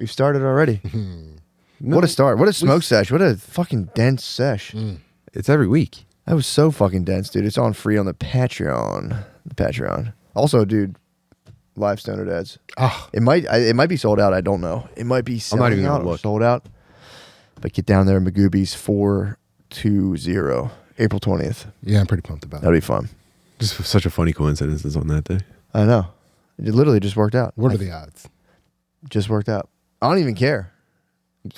We've started already. What a start. What a smoke sesh. What a fucking dense sesh. It's every week. That was so fucking dense, dude. It's on free on the Patreon. Also, dude, live Stoner Dads. Oh. It might be sold out. I don't know. It might be not even out gonna or look. sold out. But get down there, Magoobies 420, April 20th. Yeah, I'm pretty pumped about it. That'll be fun. Just such a funny coincidence is on that day. I know. It literally just worked out. What are the odds? Just worked out. I don't even care.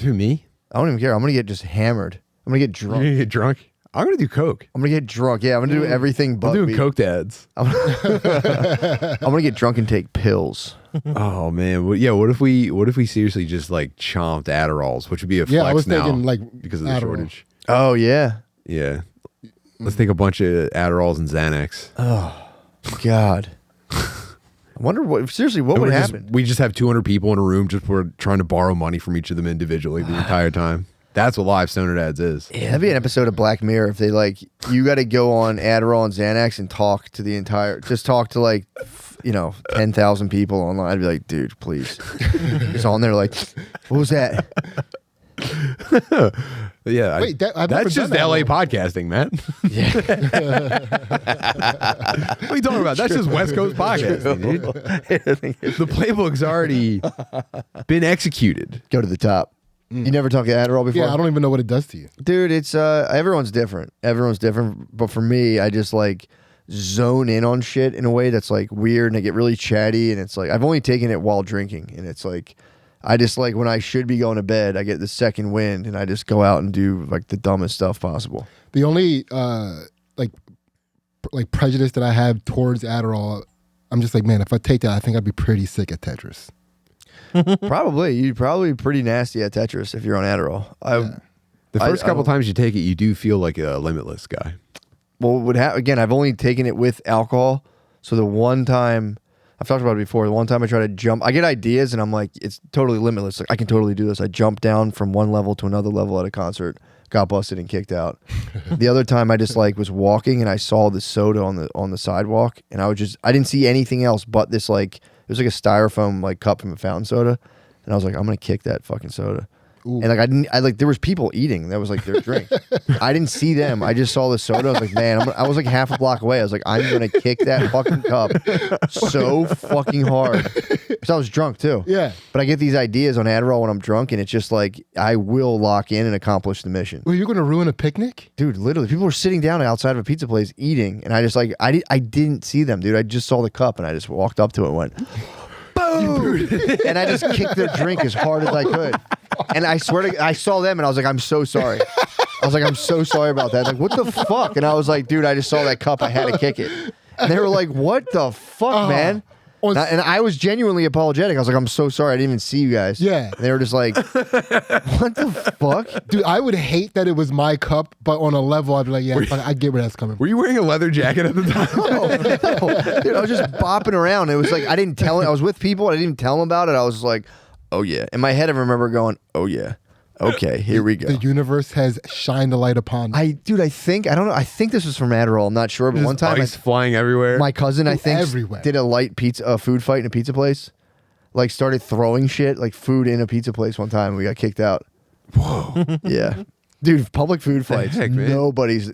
Who, me? I don't even care. I'm going to get just hammered. I'm going to get You're drunk. gonna get drunk? I'm gonna do coke. I'm going to get drunk. Yeah, I'm going to do everything but I'm doing weed. coke dads. I'm going to get drunk and take pills. Oh man, what if we seriously just like chomped Adderalls, which would be a flex I was now thinking like because of the Adderall. shortage. Oh, yeah. Yeah, let's take a bunch of Adderalls and Xanax. Oh, God. I wonder what would happen? We just have 200 people in a room, just we're trying to borrow money from each of them individually the entire time. That's what live Stoner Dads is. Yeah, that'd be an episode of Black Mirror if they you got to go on Adderall and Xanax and talk to like 10,000 people online. I'd be like, dude, please. Just on there like, what was that? Yeah, Wait, I've never that's done just that LA one. podcasting, man. Yeah. What are you talking about? That's just West Coast podcasting, dude. The playbook's already been executed. Go to the top. You never talked to Adderall before? Yeah, I don't even know what it does to you. Dude, it's everyone's different. But for me, I just like zone in on shit in a way that's like weird, and I get really chatty, and it's like I've only taken it while drinking, and it's like I just like when I should be going to bed, I get the second wind and I just go out and do like the dumbest stuff possible. The only like prejudice that I have towards Adderall, I'm just like, man, if I take that, I think I'd be pretty sick at Tetris. Probably. You'd probably be pretty nasty at Tetris if you're on Adderall. The first couple times you take it, you do feel like a limitless guy. Well, again, I've only taken it with alcohol. So the one time, I've talked about it before, the one time I try to jump, I get ideas and I'm like, it's totally limitless. Like, I can totally do this. I jumped down from one level to another level at a concert, got busted and kicked out. The other time I just like was walking and I saw the soda on the sidewalk, and I didn't see anything else but this like, it was like a styrofoam like cup from a fountain soda, and I was like, I'm gonna kick that fucking soda. Ooh. And like there was people eating. That was like their drink. I didn't see them. I just saw the soda. I was like, man, I was like half a block away. I was like, I'm gonna kick that fucking cup so fucking hard. Because I was drunk too. Yeah. But I get these ideas on Adderall when I'm drunk, and it's just like I will lock in and accomplish the mission. Well, you're gonna ruin a picnic, dude. Literally, people were sitting down outside of a pizza place eating, and I just like I didn't see them, dude. I just saw the cup, and I just walked up to it and went, boom, and I just kicked their drink as hard as I could. And I swear to God, I saw them and I was like, I'm so sorry. I was like, I'm so sorry about that. Like, what the fuck? And I was like, dude, I just saw that cup. I had to kick it. And they were like, what the fuck, man? And I was genuinely apologetic. I was like, I'm so sorry. I didn't even see you guys. Yeah. And they were just like, what the fuck? Dude, I would hate that it was my cup, but on a level, I'd be like, yeah, I get where that's coming from. Were you wearing a leather jacket at the time? No. Dude, I was just bopping around. It was like, I didn't tell him. I was with people. I didn't even tell them about it. I was like, oh yeah. In my head, I remember going, oh yeah. Okay, here we go. The universe has shined a light upon me. I don't know. I think this was from Adderall. I'm not sure. But one time, ice flying everywhere. My cousin, I think, everywhere. did a light food fight in a pizza place. Like started throwing shit, like food in a pizza place one time. And we got kicked out. Whoa. Yeah. Dude, public food fights. Heck, man. Nobody's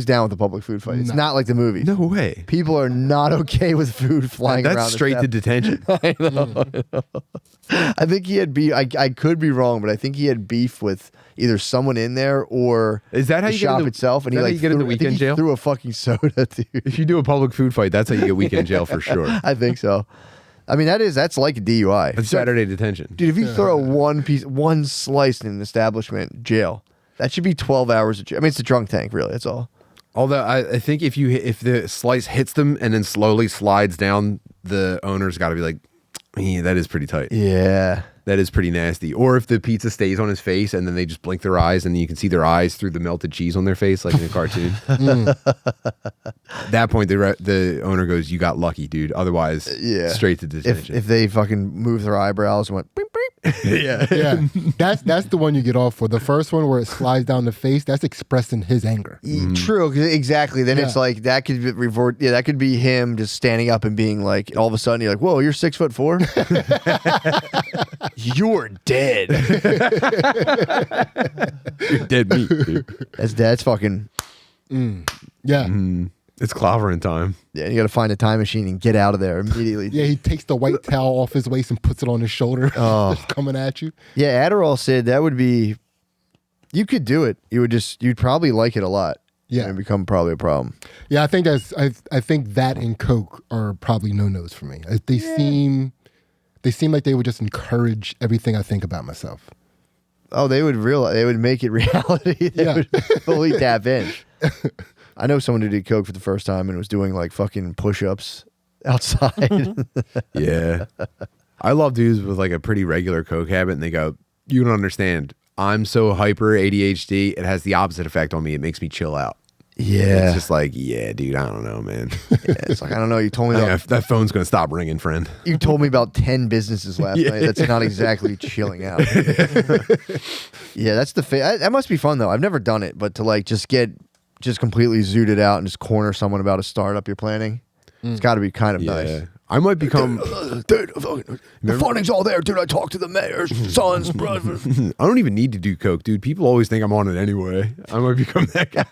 down with the public food fight. It's not like the movie. No way. People are not okay with food flying around. That's straight to detention. I know. I think he had beef. I could be wrong, but I think he had beef with either someone in there or is that how the you shop get into, itself. And he like get into weekend jail? Threw a fucking soda, dude. If you do a public food fight, that's how you get weekend jail for sure. I think so. I mean, that's like a DUI. That's Saturday detention. Dude, if you throw one slice in an establishment, jail. That should be 12 hours of jail. I mean, it's a drunk tank, really. That's all. Although I think if the slice hits them and then slowly slides down, the owner's got to be like, yeah, that is pretty tight. Yeah. That is pretty nasty. Or if the pizza stays on his face and then they just blink their eyes and you can see their eyes through the melted cheese on their face like in a cartoon. At that point, the owner goes, you got lucky, dude. Otherwise, straight to detention. If they fucking move their eyebrows and went, beep, beep, Yeah. Yeah, that's the one you get off for. The first one where it slides down the face, that's expressing his anger. True, 'cause exactly. Then it's Yeah. like that could be revert. Yeah, that could be him just standing up and being like, all of a sudden you're like, "Whoa, you're 6'4"? You're dead." You're dead meat, dude. That's fucking. Yeah, It's clobbering time. Yeah, you got to find a time machine and get out of there immediately. yeah. He takes the white towel off his waist and puts it on his shoulder. Oh. Just coming at you. Yeah, Adderall said that would be. You could do it. You'd probably like it a lot. Yeah. And become probably a problem. Yeah, I think I think that and Coke are probably no-nos for me. They seem like they would just encourage everything I think about myself. Oh, they would make it reality. They Yeah. would fully tap in. I know someone who did coke for the first time and was doing like fucking push-ups outside. Yeah. I love dudes with like a pretty regular coke habit and they go, you don't understand. I'm so hyper ADHD. It has the opposite effect on me. It makes me chill out. Yeah. It's just like, yeah, dude, I don't know, man. Yeah, it's like, I don't know. You told me about, That phone's going to stop ringing, friend. you told me about 10 businesses last night. That's not exactly chilling out. Yeah, that's that must be fun though. I've never done it, but to like just completely zooted out and just corner someone about a startup you're planning. It's got to be kind of nice. I might become. Dude, the funding's all there, dude. I talked to the mayor's sons, brother. I don't even need to do coke, dude. People always think I'm on it anyway. I might become that guy.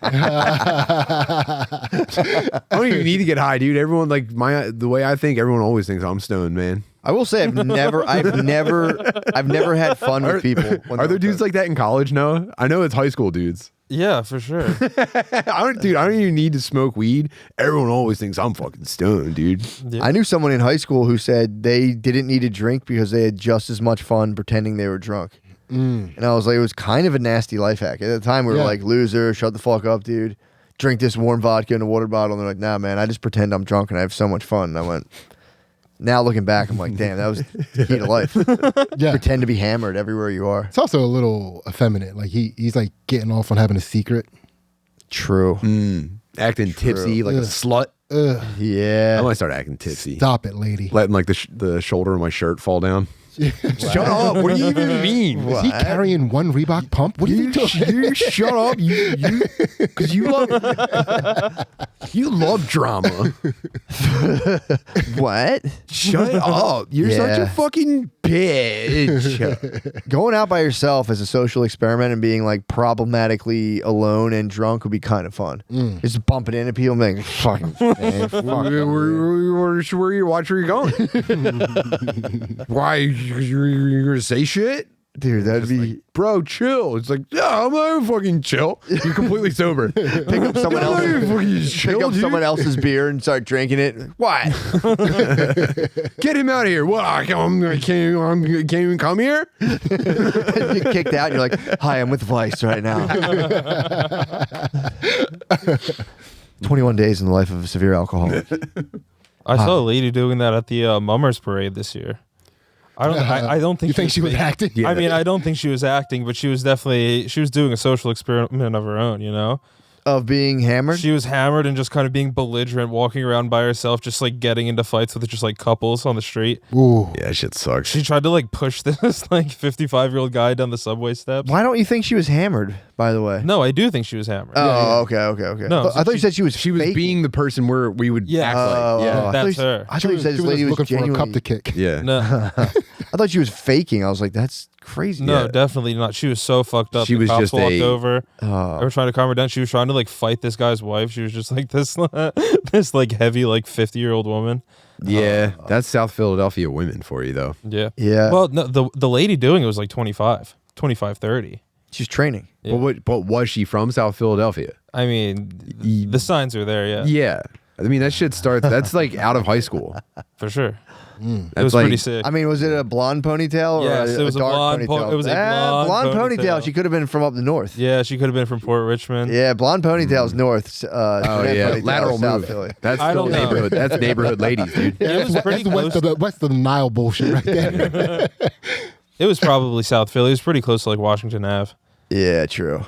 I don't even need to get high, dude. Everyone like the way I think, everyone always thinks I'm stoned, man. I will say I've never had fun with people. Are there dudes like that in college? No, I know it's high school dudes. Yeah, for sure. I don't even need to smoke weed. Everyone always thinks I'm fucking stoned, dude. Yeah. I knew someone in high school who said they didn't need to drink because they had just as much fun pretending they were drunk. And I was like, it was kind of a nasty life hack. At the time, we were like, loser, shut the fuck up, dude. Drink this warm vodka in a water bottle. And they're like, nah, man, I just pretend I'm drunk and I have so much fun. And I went, now looking back, I'm like, damn, that was the key to life. Yeah. Pretend to be hammered everywhere you are. It's also a little effeminate. Like he's like getting off on having a secret. True. Acting tipsy like a slut. Ugh, I Yeah. might start acting tipsy. stop it, lady. Letting like the shoulder of my shirt fall down. Shut up! What do you even mean? Is he carrying one Reebok pump? What are you doing? You shut up! Because you love drama. What? Shut up! You're such a Yeah. fucking bitch. Going out by yourself as a social experiment and being like problematically alone and drunk would be kind of fun. Just bumping into people and being like, fucking man, fuck Where you watch where you're going? Why? You're gonna say shit? dude, that'd be Bro, chill. It's like, yeah, I'm not even fucking chill. You're completely sober. pick up someone I'm not even else's fucking pick chill, up dude. someone else's beer and start drinking it. What? Get him out of here. What? I can't even come here? You get kicked out and you're like, hi, I'm with Vice right now. 21 days in the life of a severe alcoholic. I saw a lady doing that at the Mummers Parade this year. I don't think You think she was acting? Yeah. I mean, I don't think she was acting, but she was doing a social experiment of her own, you know? Of being hammered? She was hammered and just kind of being belligerent, walking around by herself, just like getting into fights with just like couples on the street. Ooh. Yeah, shit sucks. She tried to like push this like 55-year-old guy down the subway steps. Why don't you think she was hammered, by the way? No, I do think she was hammered. Oh, okay. No, I thought you said she was She was faking. being the person where we would Yeah. act like. Yeah. I thought That's you- her. I thought you said this lady was looking for a genuinely. cup to kick. Yeah. No, I thought she was faking. I was like, that's crazy. no, Yeah. definitely not. She was so fucked up. She The was cops just walked a- over. They Oh. were trying to calm her down. She was trying to like fight this guy's wife. She was just like this, this like heavy like 50-year-old woman. Yeah. That's South Philadelphia women for you, though. Yeah. Yeah. Well, no, the lady doing it was like 25, 30. She's training. Yeah. But was she from South Philadelphia? I mean, the signs are there. Yeah, Yeah. I mean, that shit starts, that's like out of high school. for sure. That's It was like, pretty sick. I mean, was it a blonde ponytail or Yes, a, it was a dark blonde ponytail? it was a blonde ponytail. ponytail. She could have been from up the north. Yeah, she could have been from Port Richmond. Yeah, blonde ponytail's north. oh, yeah. Lateral South move. Philly. That's I still don't know. neighborhood. That's neighborhood ladies, dude. It was pretty That's close. west of the Nile bullshit right there. It was probably South Philly. It was pretty close to like Washington Ave. Yeah, true.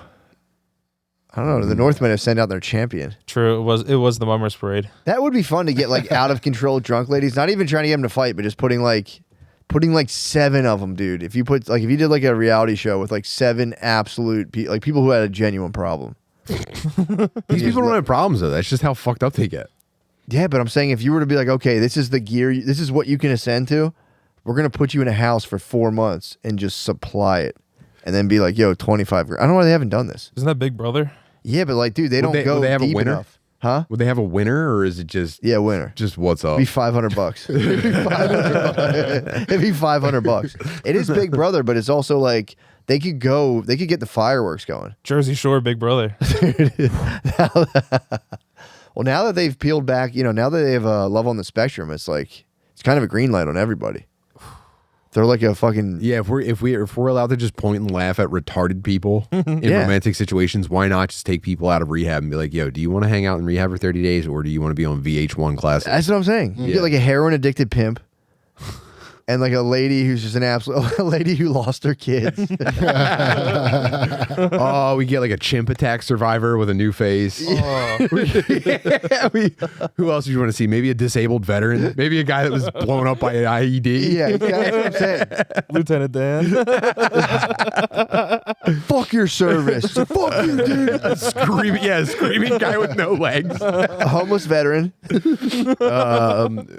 I don't know. The North might have sent out their champion. True, it was the Mummers Parade. That would be fun to get like out of control drunk ladies. Not even trying to get them to fight, but just putting like putting like 7 of them, dude. If you did like a reality show with like 7 absolute like people who had a genuine problem. These people don't have problems though. That's just how fucked up they get. Yeah, but I'm saying if you were to be like, okay, this is the gear, this is what you can ascend to. We're gonna put you in a house for 4 months and just supply it, and then be like, yo, 25 grand. I don't know why they haven't done this. Isn't that Big Brother? Yeah, but like, dude, they don't go would they have deep a winner? enough. Huh? Would they have a winner, or is it just Winner. Just what's up? It'd be $500. It'd be $500. It'd be $500. It is Big Brother, but it's also like they could get the fireworks going. Jersey Shore Big Brother. Well, now that they've peeled back, now that they have Love on the Spectrum, it's like it's kind of a green light on everybody. They're like a fucking Yeah, if we're allowed to just point and laugh at retarded people in Yeah. romantic situations, why not just take people out of rehab and be like, yo, do you want to hang out in rehab for 30 days, or do you want to be on VH1 Classic? That's what I'm saying. You get like a heroin addicted pimp. And like a lady who's just a lady who lost her kids. Oh, we get like a chimp attack survivor with a new face. Oh. Who else do you want to see? Maybe a disabled veteran. Maybe a guy that was blown up by an IED. Yeah, that's what I'm saying. Lieutenant Dan. Fuck your service. Fuck you, dude. Screaming guy with no legs. A homeless veteran.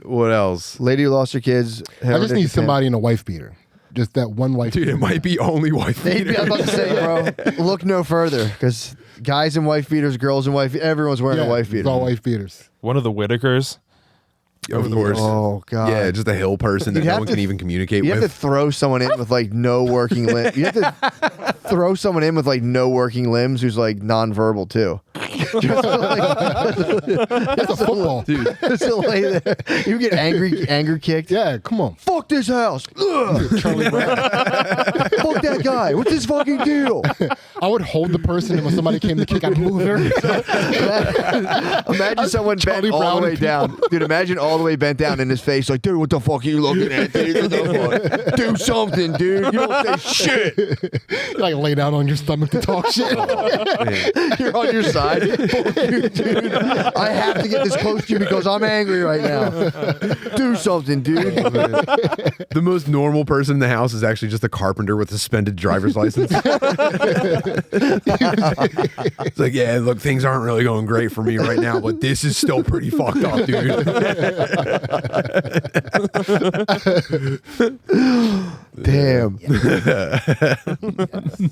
What else? Lady who lost her kids. I just need somebody in a wife beater. Just that one wife Dude, beater. it might be only wife Maybe I'm beater. about to say, bro, look no further, because guys in wife beaters, girls in wife, everyone's wearing a wife It's beater. all wife beaters. One of the Whitakers. Of course. Oh god. Yeah, just a hill person that You'd no have one to- can even communicate You with. have to throw someone in with like no working limb. You have to throw someone in with like no working limbs who's like nonverbal too. Just That's a football. Dude, to lay there. You get anger kicked. Yeah, come on. Fuck this house. Ugh. Charlie Brown. Fuck that guy. What's his fucking deal? I would hold the person, and when somebody came to kick, I'd move her. Imagine someone Charlie bent all Brown the way and down. Dude, imagine all the way bent down in his face like, dude, what the fuck are you looking at, dude? What the fuck? Do something, dude. You don't say shit. You like lay down on your stomach to talk shit. You're on your side. Fuck you, dude. I have to get this close to you because I'm angry right now. Do something, dude. the most normal person in the house is actually just a carpenter with a suspended driver's license. It's like, yeah, look, things aren't really going great for me right now, but this is still pretty fucked up, dude. Damn.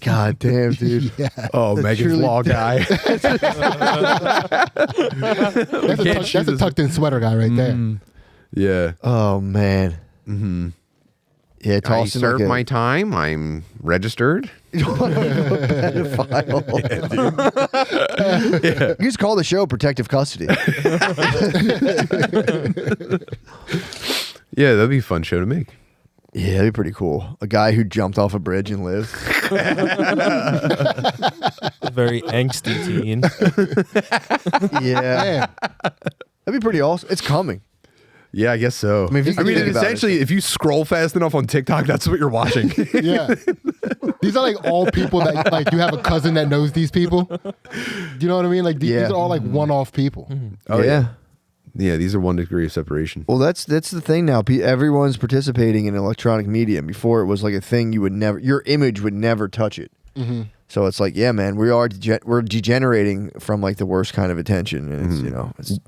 God damn, dude. Oh, Megan's truly- law guy. That's a tucked-in sweater guy right there. Yeah. Oh, man. Mm-hmm. Yeah, I toss in served like my time. I'm registered. pedophile. You just call the show protective custody. Yeah, that'd be a fun show to make. Yeah, that'd be pretty cool. A guy who jumped off a bridge and lived. A very angsty teen. Yeah. Man, That'd be pretty awesome. It's coming. Yeah, I guess so. I mean, if you think about it. essentially, if you scroll fast enough on TikTok, that's what you're watching. yeah. These are like all people that like you have a cousin that knows these people. Do you know what I mean? Like these Yeah. are all like one-off people. Oh, yeah. Yeah, these are 1 degree of separation. Well, that's the thing now. Everyone's participating in electronic media. Before it was like a thing you would never, your image would never touch it. Mm-hmm. So it's like, yeah, man, we're degenerating from like the worst kind of attention, and it's it's.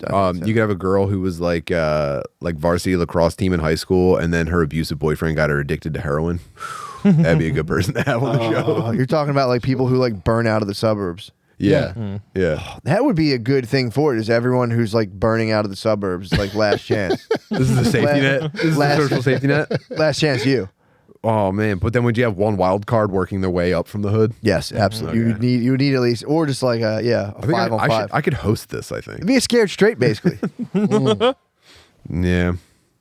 You could have a girl who was like varsity lacrosse team in high school, and then her abusive boyfriend got her addicted to heroin. That'd be a good person to have on the show. You're talking about like people who like burn out of the suburbs. Yeah. Yeah. That would be a good thing for it. Is everyone who's like burning out of the suburbs like last chance? This is a safety net. This is a social safety net. Last chance, you. Oh man! But then would you have one wild card working their way up from the hood? Yes, absolutely. You would need at least, or just like a I think 5 on 5. I could host this. I think. It'd be a scared straight, basically. Yeah.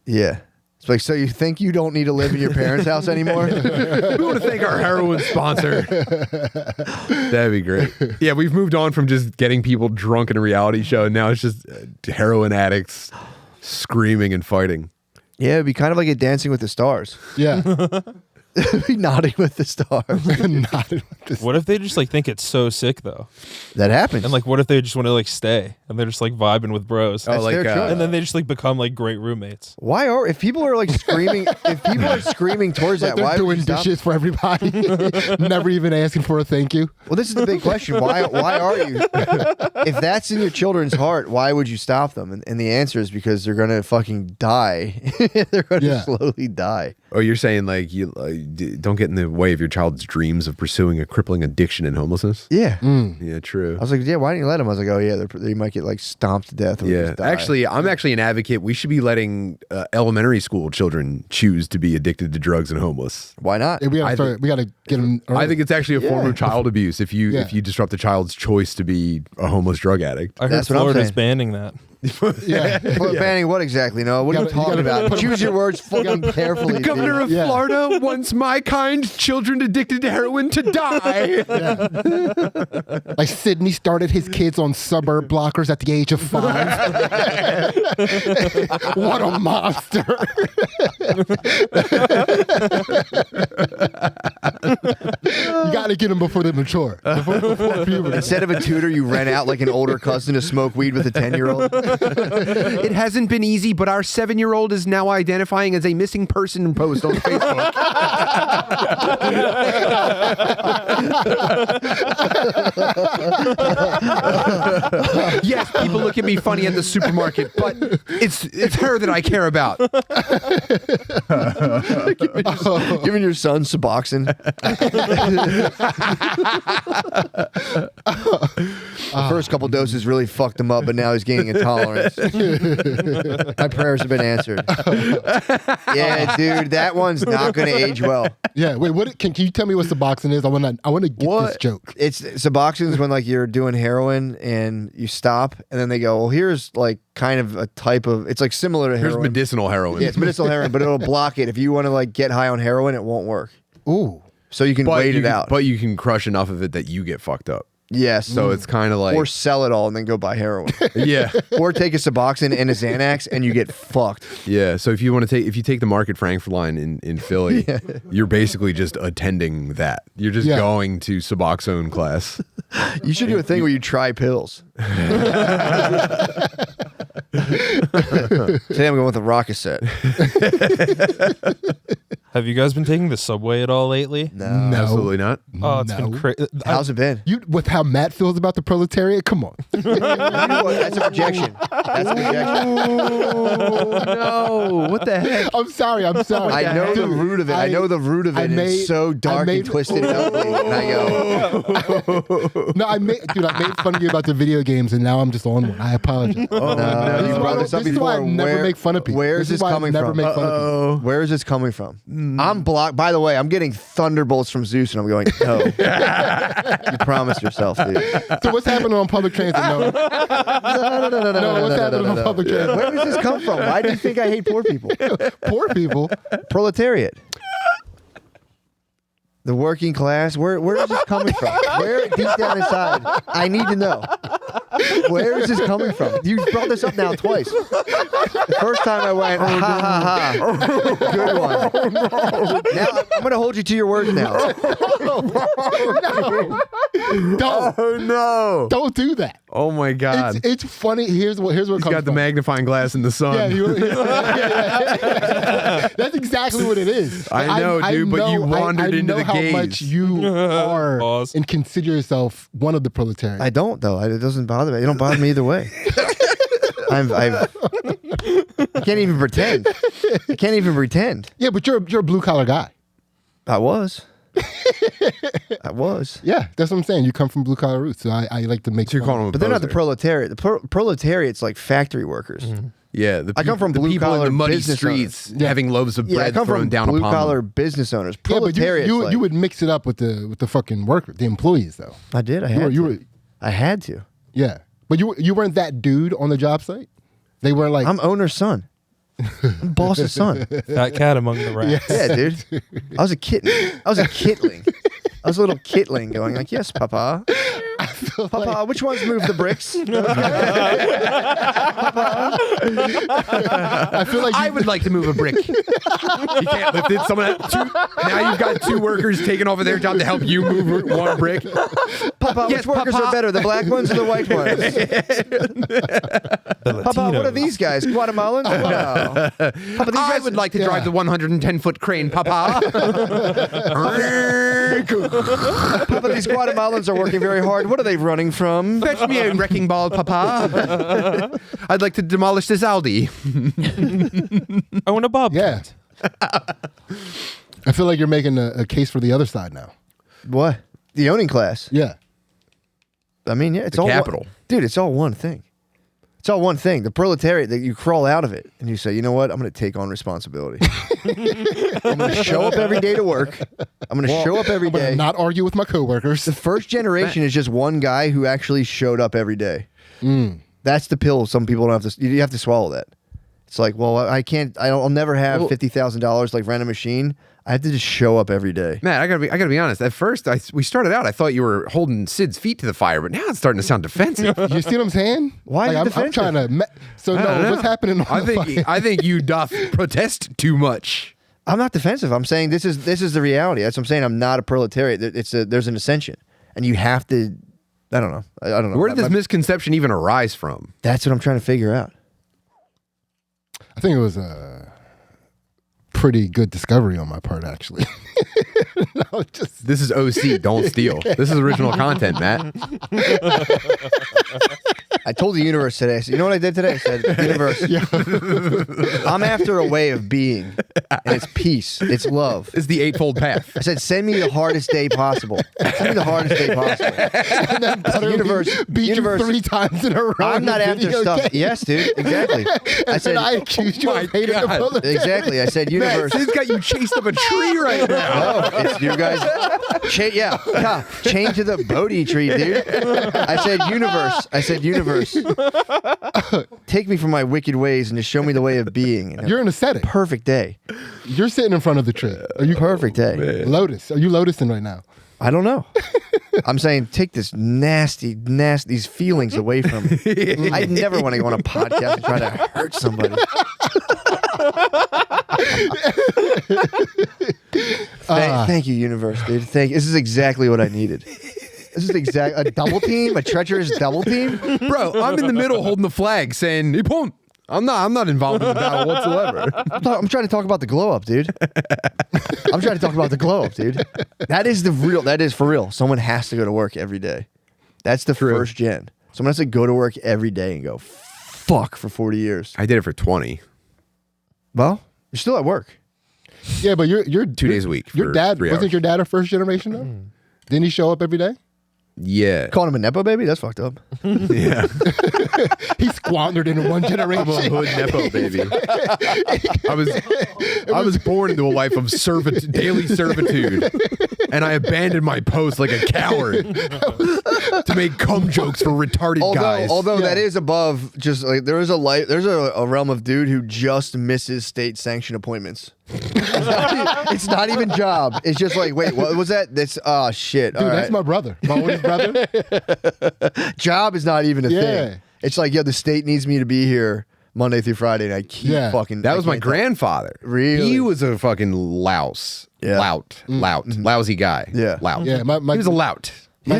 Yeah. It's like, so you think you don't need to live in your parents' house anymore? We want to thank our heroin sponsor. That'd be great. Yeah, we've moved on from just getting people drunk in a reality show, and now it's just heroin addicts screaming and fighting. Yeah, it'd be kind of like a Dancing with the Stars. Yeah. Be nodding with the stars. Not with this. What if they just like think it's so sick though? That happens. And like, what if they just want to like stay and they're just like vibing with bros? That's their choice. And then they just like become like great roommates. if people are like screaming, if people are screaming towards Like that, they're why would doing you stop? dishes for everybody, never even asking for a thank you. Well, this is the big question. Why are you? If that's in your children's heart, why would you stop them? And the answer is because they're gonna fucking die. They're gonna Yeah. slowly die. Oh, you're saying like you don't get in the way of your child's dreams of pursuing a crippling addiction and homelessness? Yeah. Yeah, true. I was like, yeah, why didn't you let them? I was like, oh yeah, they might get like stomped to death. Or Yeah, just die. actually, I'm actually an advocate. We should be letting elementary school children choose to be addicted to drugs and homeless. why not? Yeah, we gotta get them. I think it's actually a form Yeah. of child abuse if you Yeah. if you disrupt a child's choice to be a homeless drug addict. I heard That's what I'm Florida's saying. banning that. yeah. Well, banning what exactly? No, what are you You gotta talking put about? 'em- Choose your words fucking carefully. The governor dude. of Yeah. Florida wants my kind children addicted to heroin to die. Like Sydney started his kids on suburb blockers at the age of 5. What a monster! You got to get them before they mature, before puberty. Instead of a tutor, you rent out like an older cousin to smoke weed with a 10-year-old. It hasn't been easy, but our 7-year-old is now identifying as a missing person post on Facebook. Yes, people look at me funny at the supermarket, but it's her that I care about. Giving your son Suboxone. The first couple doses really fucked him up, but now he's gaining intolerance. My prayers have been answered. Yeah, dude, that one's not going to age well. Yeah, wait. What can you tell me what Suboxone is? I want to get this joke. It's Suboxone is when like you're doing heroin and you stop, and then they go, well, here's like kind of a type of. It's like similar to Here's heroin. medicinal heroin. Yeah, it's medicinal heroin, but it'll block it. If you want to like get high on heroin, it won't work. Ooh, So you can wait it out. But you can crush enough of it that you get fucked up. Yes. So it's kind of like, Or sell it all and then go buy heroin. yeah, Or take a Suboxone and a Xanax and you get fucked. yeah. So if you take the Market Frankfurt line in Philly, you're basically just attending that. You're just going to Suboxone class. You should do a thing where you try pills. Today I'm going with a Rockaset. Have you guys been taking the subway at all lately? No. Absolutely not. Oh, it's No. been crazy. How's it been? you with how Matt feels about the proletariat? Come on. That's a projection. That's a projection. Oh no! What the heck? I'm sorry. I know the Dude, root of it. I know the root of it. And it's so dark and twisted and ugly. And I go, No, I made fun of you about the video games, and now I'm just on one. I apologize. oh, no. You brought this up This is why I before. never make fun of people. Where is This this is why I coming never from? make fun of people. Where is this coming from? I'm blocked. By the way, I'm getting thunderbolts from Zeus, and I'm going, no. You promised yourself, dude. So what's happening on public transit? No, No, what's happening on public transit? Where does this come from? Why do you think I hate poor people? Poor people. Proletariat. The working class. Where is this coming from? Where deep down inside? I need to know. Where is this coming from? You brought this up now twice. The first time I went, ha ha ha. Good one. Now I'm going to hold you to your words now. Don't do that. Oh my God! It's funny. Here's what He's comes got the from. magnifying glass in the sun. That's exactly what it is. I know, dude, but you wandered into the how gaze. much you are Pause. and consider yourself one of the proletariat. I don't, though. It doesn't bother me. It don't bother me either way. I can't even pretend. I can't even pretend. Yeah, but you're a blue collar guy. I was. I was. Yeah, that's what I'm saying. You come from blue collar roots, so I like to make. So you're fun calling of him a But they're not the poser. proletariat. The proletariat's like factory workers. Yeah, the I come from the people in blue-collar the muddy business streets Yeah. having loaves of Yeah, I bread come thrown from down blue upon collar them. business owners. Yeah, but Proletariat. you would mix it up with the fucking worker, the employees though. I did. I had You to. were I had to. yeah, but you weren't that dude on the job site. They were like I'm owner's son. I'm boss's son. Fat cat among the rats. Yeah, dude. I was a kitten. I was a kitling. I was a little kitling going like, yes, papa. Papa, which ones move the bricks? I feel like I would like to move a brick. You can't lift it. Now you've got 2 workers taking over their job to help you move 1 brick. Papa, Yes, which workers Papa. are better, the black ones or the white ones? Papa, what are these guys? Guatemalans? Wow. Papa, these I guys would like to drive the 110-foot crane, Papa. Papa, these Guatemalans are working very hard. What are they running from? Fetch me a wrecking ball, Papa. I'd like to demolish this Aldi. I want a bob. yeah. I feel like you're making a case for the other side now. What? The owning class. Yeah. I mean, yeah, it's The all capital. Dude, it's all one thing. It's all one thing. The proletariat, that you crawl out of it and you say, you know what? I'm going to take on responsibility. I'm going to show up every day to work. I'm going to show up every I'm gonna day. not argue with my coworkers. The first generation is just one guy who actually showed up every day. That's the pill. Some people don't have to. You have to swallow that. It's like, well, I can't. I'll never have $50,000 like rent a machine. I have to just show up every day. Matt, I gotta be honest. At first, we started out, I thought you were holding Sid's feet to the fire, but now it's starting to sound defensive. You see what I'm saying? Why Like, are you I'm defensive? trying to. So I don't no, know. what's happening? I think you doth protest too much. I'm not defensive. I'm saying this is the reality. That's what I'm saying. I'm not a proletariat. There's an ascension, and you have to. I don't know. I don't know. Where did this misconception even arise from? That's what I'm trying to figure out. I think it was a pretty good discovery on my part, actually. No, just This is OC, don't steal. This is original content, Matt. I told the universe today. I said, you know what I did today? I said, universe, I'm after a way of being, and it's peace, it's love. It's the eightfold path. I said, send me the hardest day possible. Send me the hardest day possible. and then utterly universe- beat universe- you 3 times in a row. I'm in not a after video stuff. game. Yes, dude. Exactly. I And said, I accused you my of hating the God. proletariat. exactly. I said, Matt, universe. Sid's got you chased up a tree right now. No, it's you guys. Chain to the Bodhi tree, dude. I said, universe. Take me from my wicked ways and just show me the way of being. And You're an ascetic. perfect day. You're sitting in front of the tree. Are you Perfect day. Lotus? Are you lotusing right now? I don't know. I'm saying take this nasty, these feelings away from me. I never want to go on a podcast and try to hurt somebody. Thank you, universe, dude. Thank you. This is exactly what I needed. This is a double team, a treacherous double team. Bro, I'm in the middle holding the flag saying, Nippon. I'm not involved in the battle whatsoever. I'm trying to talk about the glow up, dude. I'm trying to talk about the glow up, dude. That is for real. Someone has to go to work every day. That's the first gen. Someone has to go to work every day and go, fuck, for 40 years. I did it for 20. Well, you're still at work. Yeah, but you're 2 days a week. Your for dad 3 wasn't hours. your dad a first generation though? Didn't he show up every day? Yeah. Calling him a Nepo baby? That's fucked up. Yeah. He squandered into one generation. I'm a hood nepo baby. I was born into a life of daily servitude, and I abandoned my post like a coward to make cum jokes for retarded guys. Although that is above just like there's a realm of dude who just misses state sanctioned appointments. It's not even job. It's just like, wait, what was that? That's shit. Dude, All that's right. my brother. My oldest brother. Job is not even a Yeah. thing. It's like, the state needs me to be here Monday through Friday, and I keep fucking. That I was my can't tell. grandfather. Really? He was a fucking louse. Yeah. Lousy guy. Yeah. Lout. Yeah, my He was a lout. my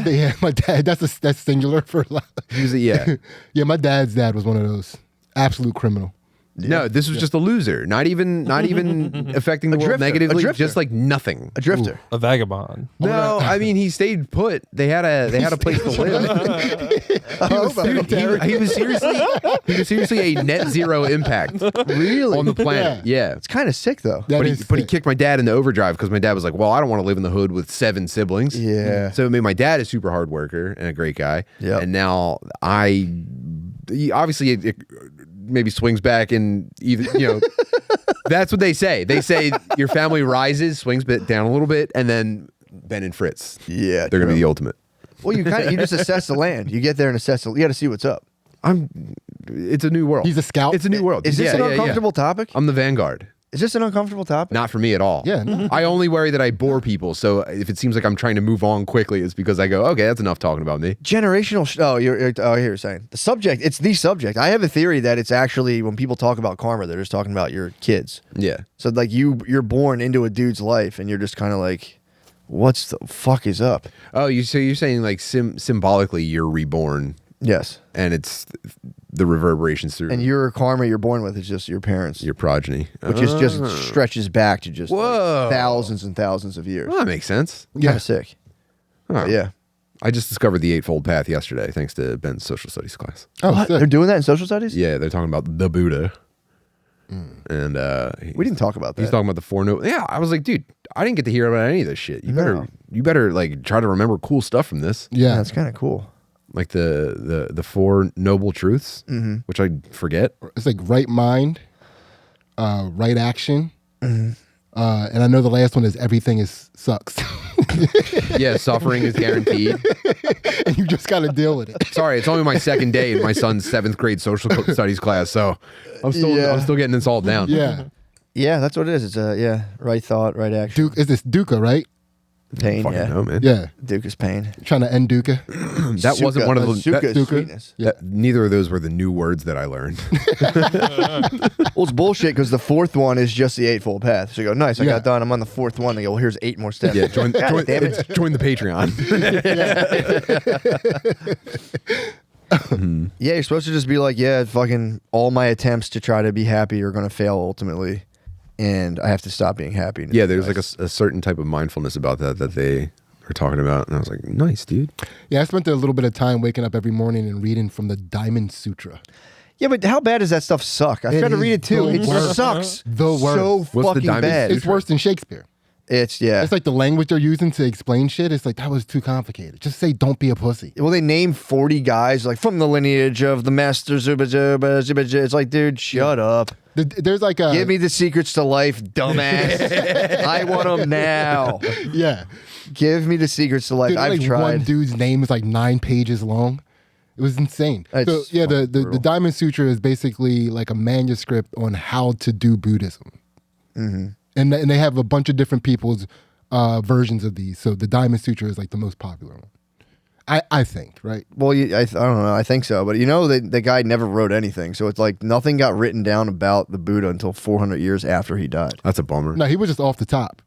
dad. That's singular for. He was yeah. Yeah, my dad's dad was one of those absolute criminal. No, this was just a loser. Not even affecting the world drifter. A negatively. drifter. Just like nothing. A drifter. A vagabond. No, I mean he stayed put. They had a place to live. Dude, he was seriously a net zero impact Really? on the planet. Yeah. It's kind of sick though. That But is he sick. kicked my dad into overdrive because my dad was like, well, I don't want to live in the hood with 7 siblings. Yeah. So it made my dad a super hard worker and a great guy. Yep. And now he obviously it maybe swings back and either, that's what they say. They say your family rises, swings down a little bit, and then Ben and Fritz. Yeah, They're going to be the ultimate. Well, you just assess the land. You get there and assess. You got to see what's up. It's a new world. He's a scout? It's a new world. Is this Yeah, an yeah, yeah. uncomfortable topic? I'm the vanguard. Is this an uncomfortable topic? Not for me at all. Yeah, no. I only worry that I bore people. So if it seems like I'm trying to move on quickly, it's because I go, okay, that's enough talking about me. Generational. Oh, I hear what you're saying. The subject. It's the subject. I have a theory that it's actually when people talk about karma, they're just talking about your kids. Yeah. So like you're born into a dude's life, and you're just kind of like, what's the fuck is up? Oh, so you're saying like symbolically you're reborn, Yes. and it's the reverberations through And your karma you're born with is just your parents, your progeny, which is just stretches back to just like, Whoa. thousands and thousands of years. Well, that makes sense. Kind of sick. Huh. Yeah. I just discovered the Eightfold Path yesterday, thanks to Ben's social studies class. Oh, What? sick. They're doing that in social studies? Yeah, they're talking about the Buddha, and We didn't talk about that. he's talking about the Four Noble. Yeah, I was like, dude, I didn't get to hear about any of this shit. You better like try to remember cool stuff from this, Yeah, Yeah. that's kind of cool. like the Four Noble Truths, which I forget. It's like right mind, right action. And I know the last one is everything is sucks. Yeah, suffering is guaranteed. And you just got to deal with it. Sorry, it's only my second day in my son's 7th grade social studies class, so I'm still getting this all down. Yeah. Yeah, that's what it is. It's right thought, right action. Duke, is this Duca, right? Pain, Fucking yeah. know, man. Yeah. Duke is pain. Trying to end Duca. That wasn't one of the. Suka is Duca. sweetness. Neither of those were the new words that I learned. Well, it's bullshit because the fourth one is just the Eightfold Path. So you go, nice, I Yeah. got done. I'm on the fourth one. They go, well, here's 8 more steps. Yeah, join damn it. join the Patreon. Yeah, you're supposed to just be like, yeah, fucking all my attempts to try to be happy are going to fail ultimately. And I have to stop being happy. Yeah, there's like a certain type of mindfulness about that they are talking about, and I was like, nice, dude. Yeah, I spent a little bit of time waking up every morning and reading from the Diamond Sutra. Yeah, but how bad does that stuff suck? I It tried to is read it too. the It worst. sucks. The worst. So What's the fucking Diamond bad. It's worse than Shakespeare. It's It's like the language they're using to explain shit. It's like, that was too complicated. Just say, don't be a pussy. well, they name 40 guys like from the lineage of the master. It's like, dude, shut up. There's like a... Give me the secrets to life, dumbass. I want them now. Yeah. Give me the secrets to life. Dude, I've like tried. one dude's name is like 9 pages long. It was insane. That's So yeah, the brutal. Diamond Sutra is basically like a manuscript on how to do Buddhism, and they have a bunch of different people's versions of these. So the Diamond Sutra is like the most popular one. I think, right? Well, I don't know. I think so. But you know, the guy never wrote anything. So it's like nothing got written down about the Buddha until 400 years after he died. That's a bummer. No, he was just off the top.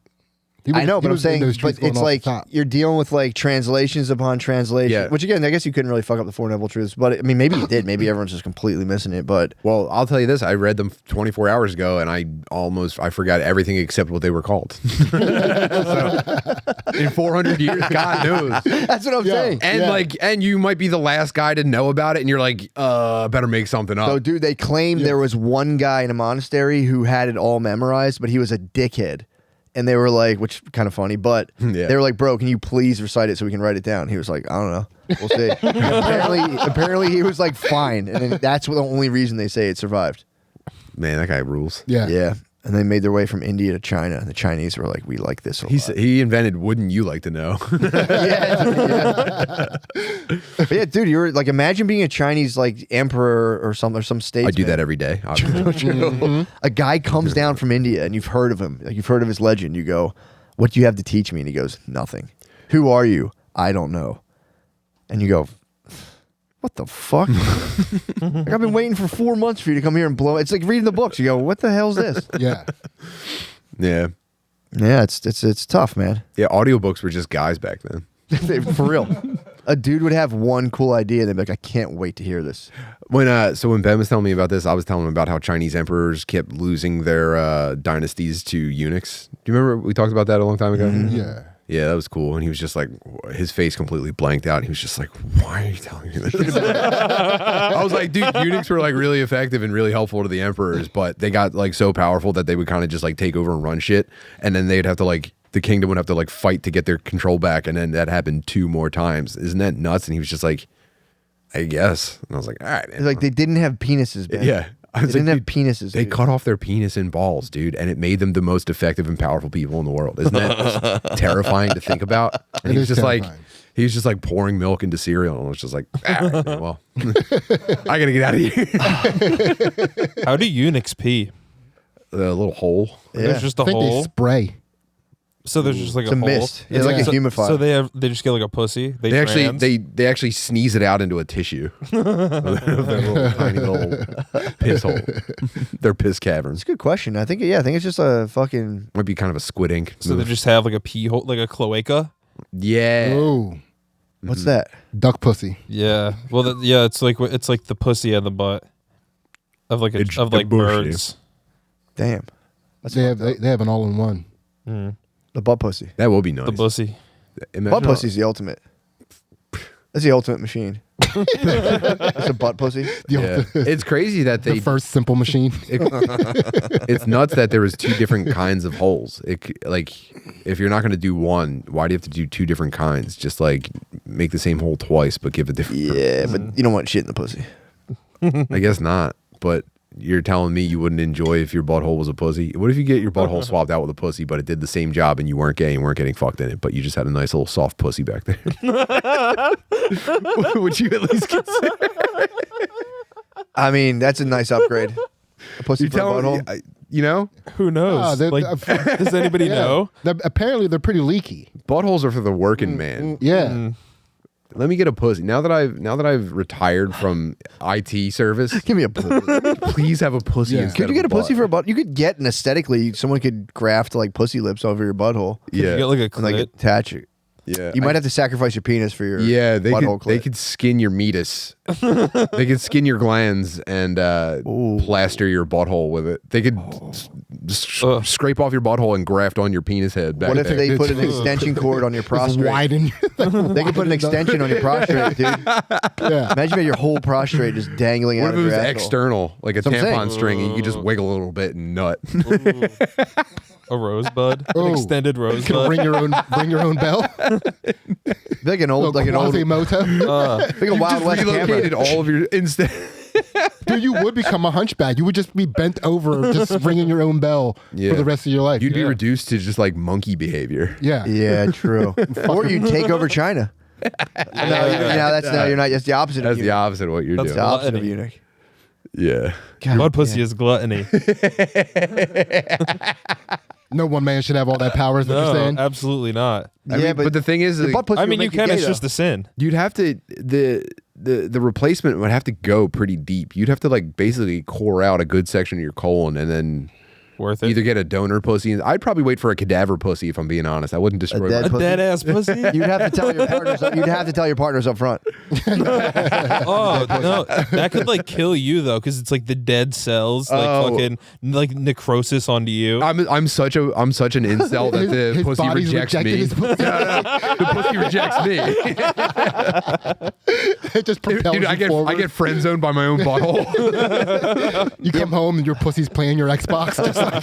He was- I know, he but I'm was in saying, those but streets going it's off the like top. you're dealing with like translations upon translation, Yeah. which again, I guess you couldn't really fuck up the Four Noble Truths. But I mean, maybe you did. Maybe everyone's just completely missing it. But Well, I'll tell you this: I read them 24 hours ago, and I forgot everything except what they were called. So, in 400 years, God knows. that's what I'm Yeah. saying. And and you might be the last guy to know about it, and you're like, better make something up. So, dude, they claim there was one guy in a monastery who had it all memorized, but he was a dickhead. And they were like, which kind of funny, but Yeah. they were like, bro, can you please recite it so we can write it down? He was like, I don't know. We'll see. apparently he was like, fine. And then that's the only reason they say it survived. Man, that guy rules. Yeah. Yeah. And they made their way from India to China. And the Chinese were like, we like this a lot. He invented "Wouldn't you like to know?" yeah. But yeah, dude, you're like, imagine being a Chinese like emperor or some statesman. I do that every day. obviously. A guy comes down from India and you've heard of him. Like you've heard of his legend. You go, what do you have to teach me? And he goes, nothing. Who are you? I don't know. And you go, what the fuck? Like, I've been waiting for 4 months for you to come here and blow. It's like reading the books. You go, what the hell's this? Yeah. Yeah, Yeah, it's tough, man. yeah. Audiobooks were just guys back then. For real. A dude would have one cool idea and they'd be like, I can't wait to hear this. When Ben was telling me about this, I was telling him about how Chinese emperors kept losing their dynasties to eunuchs. Do you remember we talked about that a long time ago? Yeah. Yeah, that was cool. And he was just like, his face completely blanked out. He was just like, why are you telling me this? I was like, dude, eunuchs were like really effective and really helpful to the emperors, but they got like so powerful that they would kind of just like take over and run shit. And then they'd have to like, the kingdom would have to like fight to get their control back. And then that happened 2 more times. Isn't that nuts? And he was just like, I guess. And I was like, all right, man. It's like they didn't have penises, man. Yeah. I They was didn't like, have penises. They dude. cut off their penis and balls, dude, and it made them the most effective and powerful people in the world. Isn't that terrifying to think about? And It he was is just like, terrifying. he was just like pouring milk into cereal, and I was just like, all right, well, I gotta get out of here. How do eunuchs pee? little hole. Yeah. There's just I a think they hole. spray. So there's just like It's a a hole. mist. It's like a humidifier. So they just get like a pussy. They actually they actually sneeze it out into a tissue. Their little, tiny little piss hole. Their piss caverns. It's a good question. I think it's just a fucking. Might be kind of a Squid Ink. So they just have like a pee hole, like a cloaca. Yeah. Oh, What's that? duck pussy. Yeah. Well, it's like the pussy and the butt of like It's of the like bush, birds. Damn. That's They have an all-in-one. the butt pussy. That will be nice. The pussy. Imagine Butt how- pussy's the ultimate. That's the ultimate machine. That's a butt pussy. Yeah. It's crazy that The they. first simple machine. It's nuts that there was two different kinds of holes. Like, if you're not going to do one, why do you have to do two different kinds? Just like make the same hole twice, but give a different. Yeah, but you don't want shit in the pussy. I guess not. But you're telling me you wouldn't enjoy if your butthole was a pussy? What if you get your butthole swapped out with a pussy, but it did the same job and you weren't gay and weren't getting fucked in it, but you just had a nice little soft pussy back there? Would you at least consider? I mean, that's a nice upgrade. A pussy You for a tell butthole. me, you know, Who knows? Like, does anybody know? Apparently, they're pretty leaky. buttholes are for the working man. Yeah. Let me get a pussy. Now that I've retired from IT service, Give me a pussy. please have a pussy. Yeah. Instead Could you get a of pussy butt. for a butt? You could get an aesthetically. Someone could graft like pussy lips over your butthole You Yeah, get like a and like clit. attach it. yeah. You might have to sacrifice your penis for your Yeah, butthole they clit. could skin your meatus. They could skin your glands and Ooh. plaster your butthole with it. They could scrape off your butthole and graft on your penis head back What if there. they put an extension cord on your Just prostrate? widen. They could put an extension on your prostrate, dude. Yeah. Imagine if your whole prostrate just dangling What out if of it was your asshole. external, like a That's what I'm tampon saying. string, and you could just wiggle a little bit and nut? A rosebud. Oh. An extended Can rosebud. bring your own bell. Like an old, like an old, like Quasimoto. a Wild West Relocated camera. all of your instead. Dude, you would become a hunchback. You would just be bent over, just ringing your own bell Yeah. for the rest of your life. You'd be Yeah. reduced to just like monkey behavior. yeah. Yeah, true. Or you take over China. No, that's no, you're not. That's the opposite That's of the eunuch. opposite of what you're That's the doing. opposite of Gluttony. eunuch. Yeah. God, Mud pussy yeah. is gluttony. No one man should have all that power, is what you're No, saying? absolutely not. I Yeah, mean, but the thing is, the like, butt pussy I would mean, you make can. gay, It's though. just a sin. you'd have to the replacement would have to go pretty deep. You'd have to like basically core out a good section of your colon and then Worth it. either get a donor pussy. I'd probably wait for a cadaver pussy if I'm being honest. I wouldn't destroy dead my a pussy? dead ass pussy. You'd have to tell your partners. You'd have to tell your partners up front. Oh no, that could like kill you though, because it's like the dead cells, like Oh. fucking like necrosis onto you. I'm such an incel that the His pussy body's rejects rejecting me. his pussy. The pussy rejects me. It just propels Dude, you I forward. get friend zoned by my own butthole. You come home and your pussy's playing your Xbox. Just like,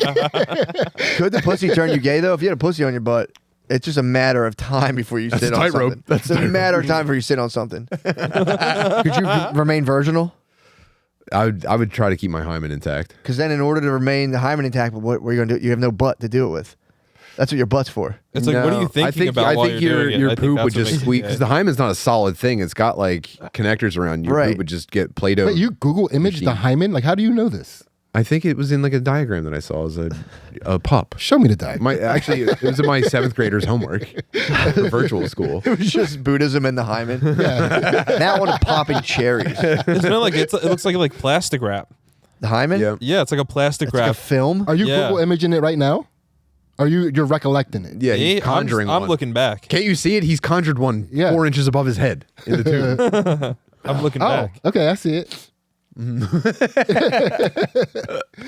Could the pussy turn you gay though? If you had a pussy on your butt, it's just a matter of time before you sit on tightrope. something. That's It's a matter of time before you sit on something. Could you remain virginal? I would try to keep my hymen intact. Because then, in order to remain the hymen intact, what are you going to do? You have no butt to do it with. That's what your butt's for. It's like, what are No. you thinking about while you're doing it? your I think poop that's would what just makes it squeak gay. because the hymen's not a solid thing. It's got like connectors around. Your Right. poop would just get Play-Doh. wait, you Google image the Machine. hymen? Like, how do you know this? I think it was in like a diagram that I saw as a pup. Show me the diagram. Actually, it was in my 7th grader's homework for virtual school. It was just Buddhism and the hymen. Now I want to pop in cherries. Isn't it like it looks like plastic wrap? The hymen? Yeah. Yeah, it's like a plastic It's like a wrap. film? Are you Yeah. Google imaging it right now? Are you're recollecting it? Yeah, Me, he's conjuring I'm one. looking back. Can't you see it? He's conjured one Yeah. 4 inches above his head in the tube. I'm looking Oh, back. okay, I see it.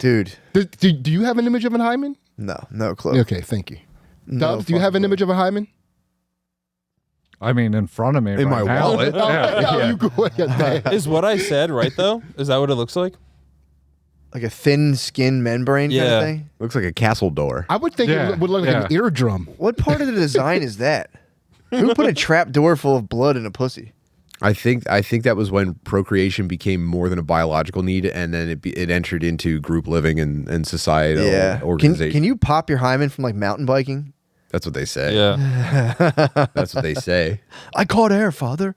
Dude. Do you have an image of a hymen? No clue. Okay, thank you. No Dubs, do you have an fucking image of a hymen? I mean, in front of me. In right my now. wallet. Oh, you go ahead. Is what I said right though? Is that what it looks like? Like a thin skin membrane kind Yeah. of thing? Looks like a castle door. I would think Yeah, it would look like an yeah. eardrum. What part of the design is that? Who put a trap door full of blood in a pussy? I think that was when procreation became more than a biological need, and then it entered into group living and societal organization. Can you pop your hymen from like mountain biking? That's what they say. Yeah. That's what they say. I caught air, father.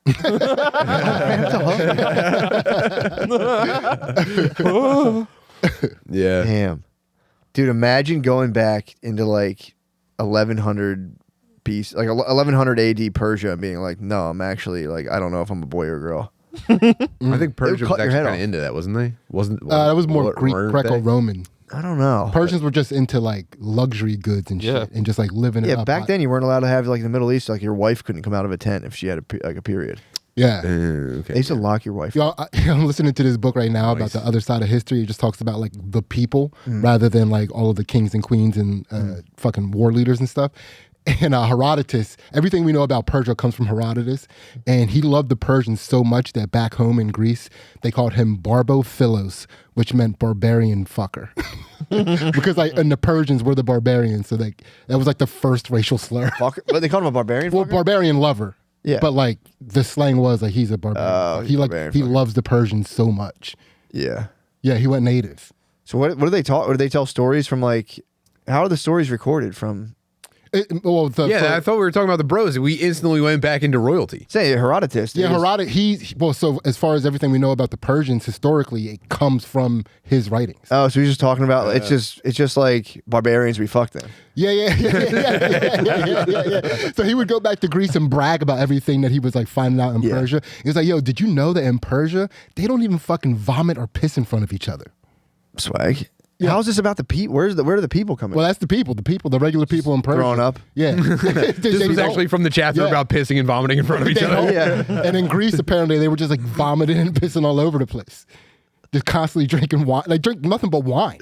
Yeah. Damn. Dude, imagine going back into like 1100 like 1100 AD Persia and being like, no, I'm actually like, I don't know if I'm a boy or a girl. I think Persia was cut your actually head kind off. of into that, wasn't they? That was more weren't they? Greco-Roman. I don't know. Persians were just into like luxury goods and Yeah. shit, and just like living it Yeah, up. back then you weren't allowed to have like in the Middle East, like your wife couldn't come out of a tent if she had a period. Yeah. Okay. They used to lock your wife. Y'all, I'm listening to this book right now about Nice. the other side of history. It just talks about like the people rather than like all of the kings and queens and fucking war leaders and stuff. And Herodotus, everything we know about Persia comes from Herodotus. And he loved the Persians so much that back home in Greece, they called him Barbophilos, which meant barbarian fucker. Because like, and the Persians were the barbarians. So like, that was like the first racial slur. Fucker? But they called him a barbarian. Well, fucker? barbarian lover. Yeah. But like the slang was like he's a barbarian. Oh, he's he a like barbarian he fucker. loves the Persians so much. Yeah. Yeah, he went native. So what do they talk? Or do they tell stories from like? How are the stories recorded from? I thought we were talking about the bros. We instantly went back into royalty. Say Herodotus. Yeah, Herodotus. So as far as everything we know about the Persians historically, it comes from his writings. Oh, so he's just talking about it's just like barbarians. We fucked them. Yeah. So he would go back to Greece and brag about everything that he was like finding out in Yeah. Persia. He was like, "Yo, did you know that in Persia they don't even fucking vomit or piss in front of each other?" Swag. Yeah. How's this about the people? Where are the people coming? Well, that's the regular people in Persia. growing up. Yeah. This was actually from the chapter Yeah. about pissing and vomiting in front of each They other. don't. Yeah. And in Greece, apparently, they were just like vomiting and pissing all over the place. Just constantly drinking wine. Like, drink nothing but wine.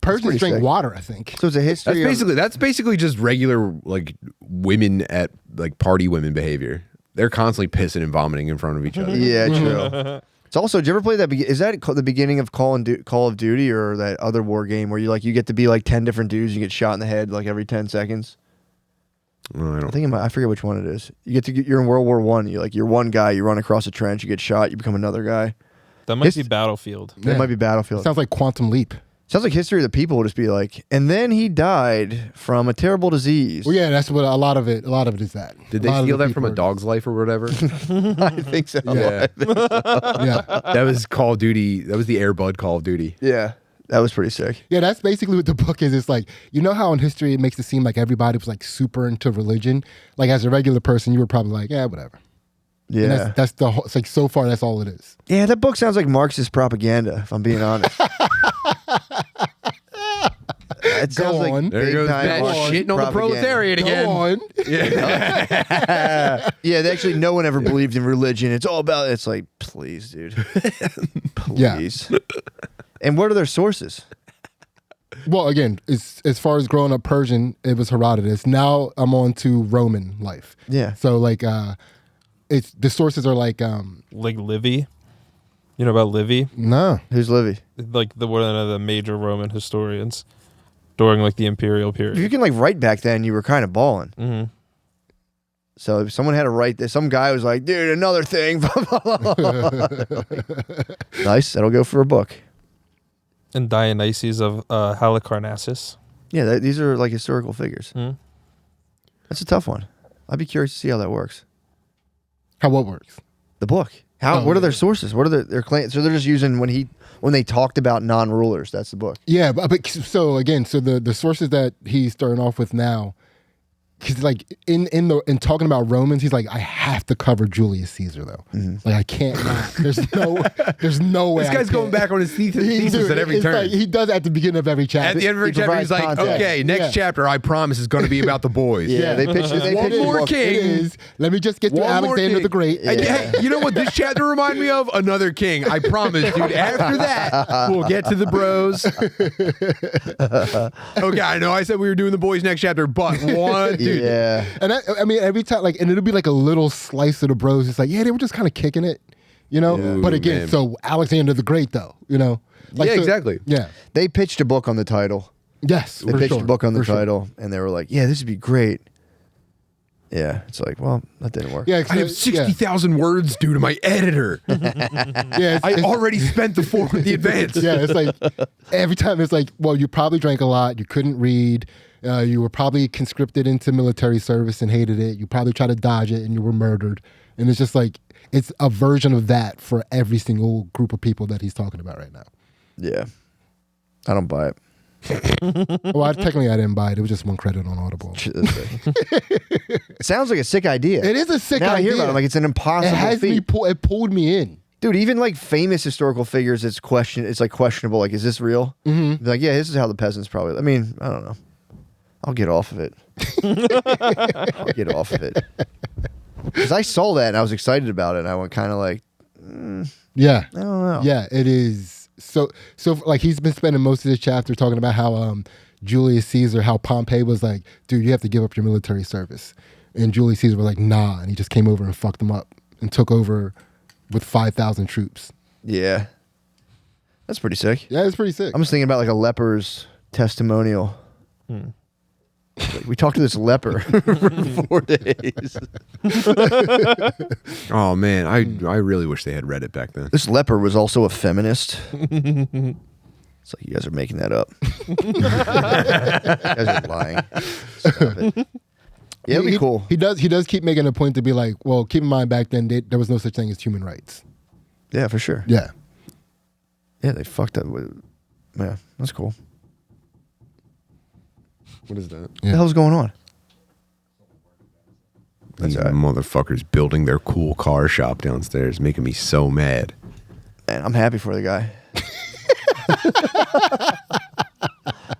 Persians pretty drink sick. water, I think. So it's a history. That's basically just regular like women at like party women behavior. They're constantly pissing and vomiting in front of each other. Yeah, true. It's also. Did you ever play that? Is that the beginning of Call of Duty or that other war game where you get to be like 10 different dudes? You get shot in the head like every 10 seconds. Oh, I don't. I forget which one it is. You're in World War One. You're one guy. You run across a trench. You get shot. You become another guy. That might be Battlefield. That might be Battlefield. Sounds like Quantum Leap. Sounds like History of the People would just be like, and then he died from a terrible disease. Well, yeah, that's what a lot of it is that. Did A they lot of steal the that from a people dog's life or whatever? I think so. Yeah. Yeah. That was Call of Duty. That was the Air Bud Call of Duty. Yeah, that was pretty sick. Yeah, that's basically what the book is. It's like, you know how in history it makes it seem like everybody was like super into religion? Like as a regular person, you were probably like, yeah, whatever. Yeah, And that's the whole, it's like so far that's all it is. yeah. That book sounds like Marxist propaganda. If I'm being honest. It sounds on. like There big goes time that Marxist shitting on the propaganda. proletariat again. Go on. Yeah, actually, no one ever believed in religion. It's all about. It's like, please, dude, please. And what are their sources? Well, again, as far as growing up Persian, it was Herodotus. Now I'm on to Roman life. Yeah. So like, it's the sources are like, Like Livy. You know about Livy? no. Who's Livy? Like one of the major Roman historians during like the imperial If you period. can like write back then, you were kind of balling. Mm-hmm. So if someone had to write this, some guy was like, dude, another thing. Nice. That'll go for a book. And Dionysius of Halicarnassus. Yeah, these are like historical figures. Mm. That's a tough one. I'd be curious to see how that works. How what works? The book. How? Oh, What are their yeah. sources? What are their claims? So they're just using when they talked about non-rulers. That's the book. Yeah, but so again, so the sources that he's starting off with now, he's like in talking about Romans, he's like, I have to cover Julius Caesar though. Like I can't not. There's no way. This I guy's going can't. back on his thesis Dude, at every it's turn. like, he does it at the beginning of every chapter. At the end of every He chapter, provides he's like, context. okay, next Yeah. chapter, I promise, is going to be about the boys. Yeah, they pitched it. They One pitched the more book. king. It is. Let me just get to One more Alexander king. the Great. And hey, you know what this chapter reminded me of? Another king. I promise, dude. After that, we'll get to the bros. Okay, I know I said we were doing the boys next chapter, but one, dude. Yeah. And I mean, every time, like, and it'll be like a little slice of the bros. It's like, yeah, they were just kind of kicking it, you know. Ooh, but again, man. so Alexander the Great, though, you know. Like, Yeah, so- exactly. Yeah. They pitched a book on the title. Yes. They for pitched sure, a book on the for sure. title, and they were like, "Yeah, this would be great." Yeah, it's like, well, that didn't work. Yeah. I have 60,000 words due to my editor. Yeah. I already spent the advance. Yeah, it's like every time it's like, well, you probably drank a lot, you couldn't read, you were probably conscripted into military service and hated it. You probably tried to dodge it and you were murdered. And it's just like it's a version of that for every single group of people that he's talking about right now. Yeah, I don't buy it. Well, technically I didn't buy it. It was just 1 credit on Audible. It sounds like a sick idea. It is a sick now idea. I hear about it, like it's an impossible It has feat. it pulled me in. Dude, even like famous historical figures, it's like questionable. Like, is this real? Mm-hmm. Like, yeah, this is how the peasants probably. I mean, I don't know. I'll get off of it. I'll get off of it. Because I saw that and I was excited about it, and I went kind of like, Yeah, I don't know. yeah, it is. So like he's been spending most of this chapter talking about how Julius Caesar, how Pompey was like, dude, you have to give up your military service, and Julius Caesar was like, nah, and he just came over and fucked him up and took over with 5,000 troops. Yeah. That's pretty sick. Yeah, it's pretty sick. I'm just thinking about like a leper's testimonial. Like, we talked to this leper for 4 days. Oh man, I really wish they had Reddit back then. This leper was also a feminist. It's like, you guys are making that up. You guys are lying. Stop it. Yeah, it'd be cool. He does keep making a point to be like, well, keep in mind back then there was no such thing as human rights. Yeah, for sure. Yeah. Yeah, they fucked up with. Yeah, that's cool. What is that? What the hell's going on? These all right. motherfuckers building their cool car shop downstairs, making me so mad. Man, I'm happy for the guy.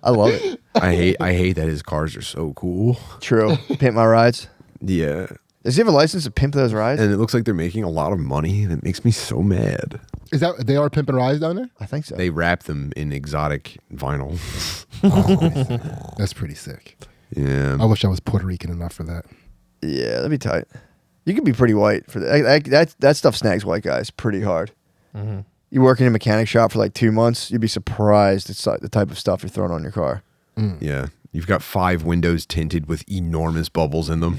I love it. I hate that his cars are so cool. True. Pimp my rides. Yeah. Does he have a license to pimp those rides? And it looks like they're making a lot of money, and it makes me so mad. Is that they are pimping rides down there? I think so. They wrap them in exotic vinyl. That's pretty sick. Yeah. I wish I was Puerto Rican enough for that. Yeah, that'd be tight. You could be pretty white for that. That stuff snags white guys pretty hard. Mm-hmm. You work in a mechanic shop for like 2 months, you'd be surprised at the type of stuff you're throwing on your car. Yeah. You've got 5 windows tinted with enormous bubbles in them.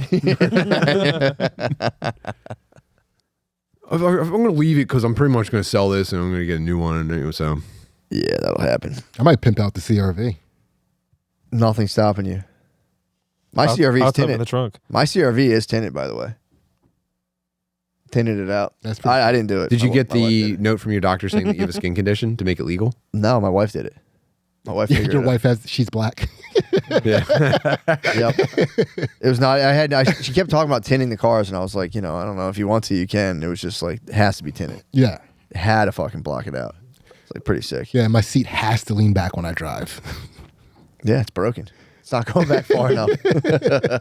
I'm going to leave it because I'm pretty much going to sell this and I'm going to get a new one. So Yeah, that'll happen. I might pimp out the CRV. Nothing's stopping you. My CRV is Hot tub in tinted. the trunk. My CRV is tinted, by the way. Tinted it out. That's pretty I didn't do it. did you get My wife the did it. note from your doctor saying that you have a skin condition to make it legal? No, my wife did it. My wife Yeah, figured your it out. wife she's black. Yeah. Yep. It was not. She kept talking about tinting the cars, and I was like, I don't know if you want to, you can. It was just like, it has to be tinted. Yeah. It had to fucking block it out. It's like pretty sick. Yeah, my seat has to lean back when I drive. Yeah, it's broken. It's not going back far enough.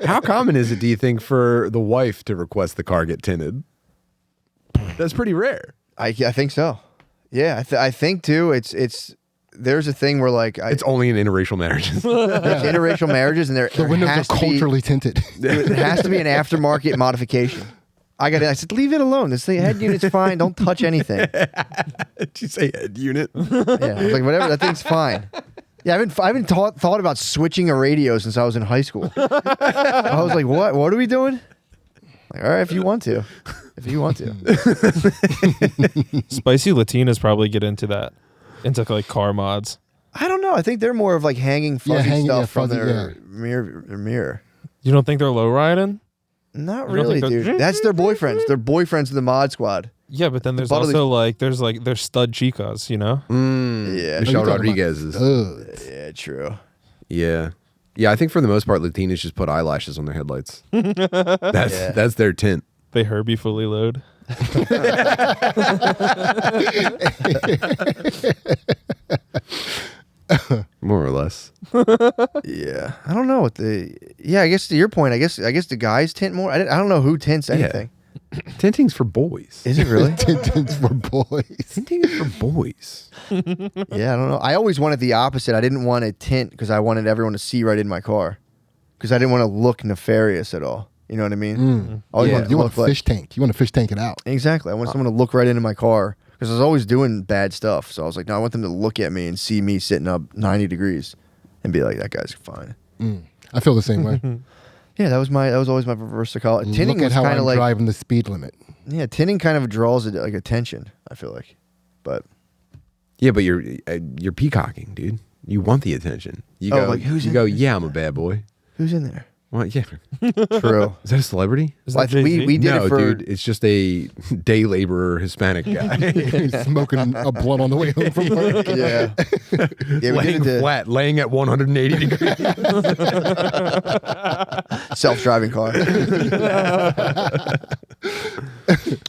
How common is it, do you think, for the wife to request the car get tinted? That's pretty rare. I think so. Yeah, I think too. It's there's a thing where like It's only in interracial marriages. there's interracial marriages, and The windows are culturally tinted. There has to be an aftermarket modification. I said, leave it alone. This thing, head unit's fine. Don't touch anything. Did you say head unit? Yeah, I was like, whatever. That thing's fine. Yeah, I haven't thought about switching a radio since I was in high school. I was like, what? What are we doing? Like, all right, if you want to. If you want to. Spicy Latinas probably get into that, into like car mods. I don't know. I think they're more of like hanging fuzzy stuff from fuzzy, their mirror. You don't think they're low riding? Not You don't really, think they're- dude. That's their boyfriends. They're boyfriends of the mod squad. Yeah, but then there's bottom of also there's stud chicas, you know? Yeah, Michelle talking about Rodriguez's. yeah, true. Yeah. Yeah, I think for the most part, Latinas just put eyelashes on their headlights. That's their tint. They Herbie fully load. More or less. Yeah, I don't know what the. Yeah, I guess to your point, I guess the guys tint more. I don't know who tints anything. Tinting's for boys. Is it really? Tinting's for boys. Tinting is for boys. Yeah, I don't know. I always wanted the opposite. I didn't want a tint because I wanted everyone to see right in my car because I didn't want to look nefarious at all. You know what I mean? I always wanted to You want look a fish tank. You want to fish tank it out. Exactly. I want someone to look right into my car because I was always doing bad stuff. So I was like, no, I want them to look at me and see me sitting up 90 degrees and be like, that guy's fine. I feel the same way. Yeah, that was always my reverse psychology. Tinting Look at was how kind I'm of like driving the speed limit. yeah, tinting kind of draws like attention. I feel like, but Yeah, but you're peacocking, dude. You want the attention. You Oh, go, like, who's you in go, there? yeah, I'm a bad boy. who's in there? Well, yeah. True. Is that a celebrity? Is Well, that Jay-Z? we did No, it for dude. It's just a day laborer Hispanic guy. He's smoking a blunt on the way home from work. yeah. Yeah, we laying did it flat, laying at 180 degrees. to self-driving car.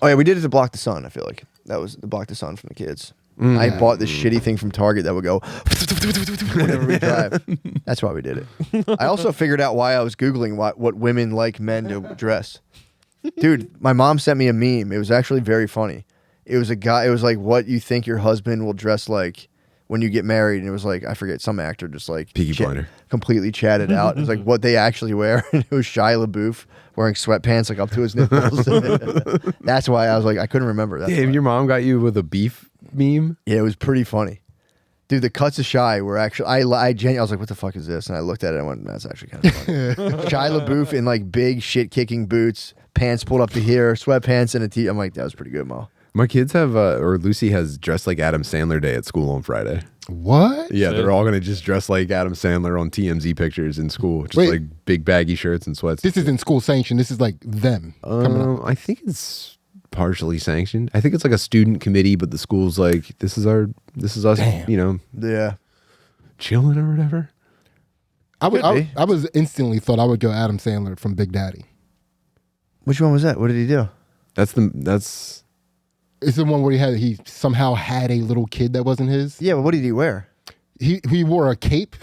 Oh yeah, we did it to block the sun. I feel like that was to block the sun from the kids. I bought this shitty thing from Target that would go whenever we drive. That's why we did it. I also figured out why I was Googling what women like men to dress. Dude, my mom sent me a meme. It was actually very funny. It was a guy. It was like what you think your husband will dress like when you get married. And it was like, I forget, some actor just like Peaky Blinder. completely chatted out. It was like what they actually wear. And it was Shia LaBeouf wearing sweatpants like up to his nipples. That's why I was like, I couldn't remember that. Damn, your mom got you with a beef meme? Yeah, it was pretty funny. Dude, the cuts of Shy were actually, I was like, what the fuck is this? And I looked at it and I went, that's actually kind of funny. Shia LaBeouf in like big shit kicking boots, pants pulled up to here, sweatpants and a tee. I'm like, that was pretty good, Ma. My kids have, or Lucy has dressed like Adam Sandler Day at school on Friday. What? Yeah, Sick. they're all going to just dress like Adam Sandler on TMZ pictures in school. Just Wait. like big baggy shirts and sweats. This isn't school sanctioned. This is like them coming up. I think it's partially sanctioned. I think it's like a student committee, but the school's like, this is us, Damn. you know, Yeah. chilling or whatever. I was instantly thought I would go Adam Sandler from Big Daddy. Which one was that? What did he do? That's It's the one where he somehow had a little kid that wasn't his. Yeah, but what did he wear? He wore a cape,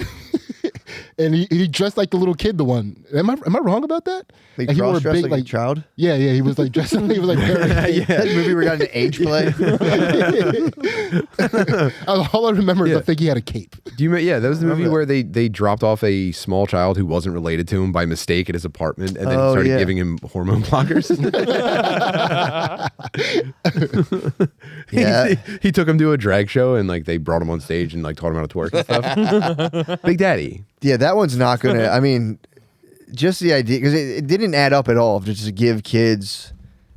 and he dressed like the little kid. The one. Am I wrong about that? Like And he wore a cross-dressed big like a child? Yeah. He was like dressed. He was like wearing a cape. That movie we got an age play? All I remember is I think he had a cape. Do you? Yeah, that was the movie remember where they dropped off a small child who wasn't related to him by mistake at his apartment, and then Oh, started yeah. giving him hormone blockers. Yeah. he took him to a drag show, and like they brought him on stage and like taught him how to twerk and stuff. Big Daddy. Yeah, that one's not going to, I mean, just the idea, because it didn't add up at all to just give kids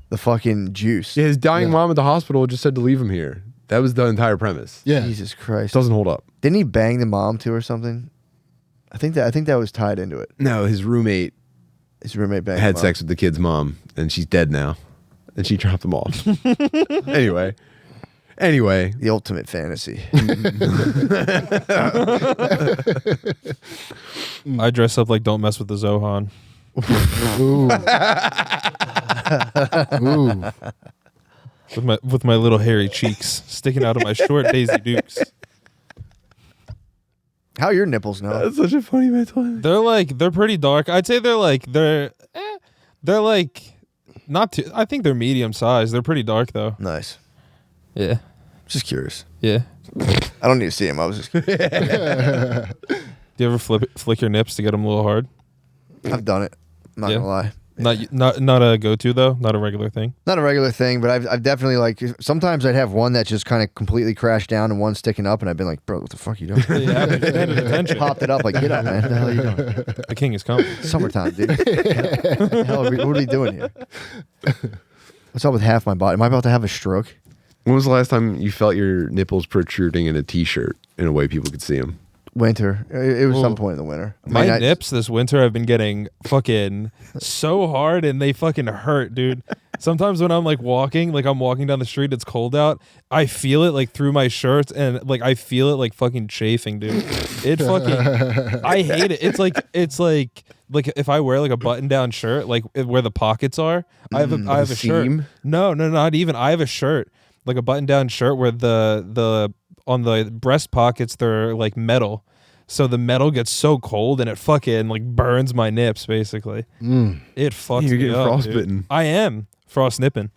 the fucking juice. Yeah, his dying mom at the hospital just said to leave him here. That was the entire premise. Yeah. Jesus Christ. Doesn't hold up. Didn't he bang the mom too or something? I think that was tied into it. No, his roommate His roommate banged had the mom. sex with the kid's mom, and she's dead now, and she dropped him off. Anyway, The ultimate fantasy. I dress up like don't mess with the Zohan. Ooh. With my little hairy cheeks sticking out of my short Daisy Dukes. How are your nipples now? that's such a funny mental image. They're pretty dark. I'd say they're like not too. I think they're medium size. They're pretty dark though. Nice. Yeah. Just curious. Yeah. I don't need to see him. I was just Do you ever flick your nips to get them a little hard? I've done it. I'm not Yeah. gonna lie. Not a go-to though. Not a regular thing. Not a regular thing, but I've definitely like sometimes I'd have one that just kind of completely crashed down and one sticking up, and I've been like, bro, what the fuck are you doing? Yeah, demanded attention. Popped it up like, get up, man. What the hell are you doing? The king is coming. Summertime, dude. Hell, what are we doing here? What's up with half my body? Am I about to have a stroke? When was the last time you felt your nipples protruding in a t-shirt in a way people could see them? Winter. It was some Ooh. point in the winter. I My mean, nips this winter have been getting fucking so hard and they fucking hurt, dude. Sometimes when I'm like walking, like I'm walking down the street, it's cold out. I feel it like through my shirts and like I feel it like fucking chafing, dude. It fucking I hate it. It's like if I wear like a button down shirt, like where the pockets are, I have a shirt. seam? No, not even. I have a shirt, like a button down shirt where the on the breast pockets they're like metal. So the metal gets so cold and it fucking like burns my nips basically. It fucks You're me getting up, frostbitten. dude. I am frost nipping.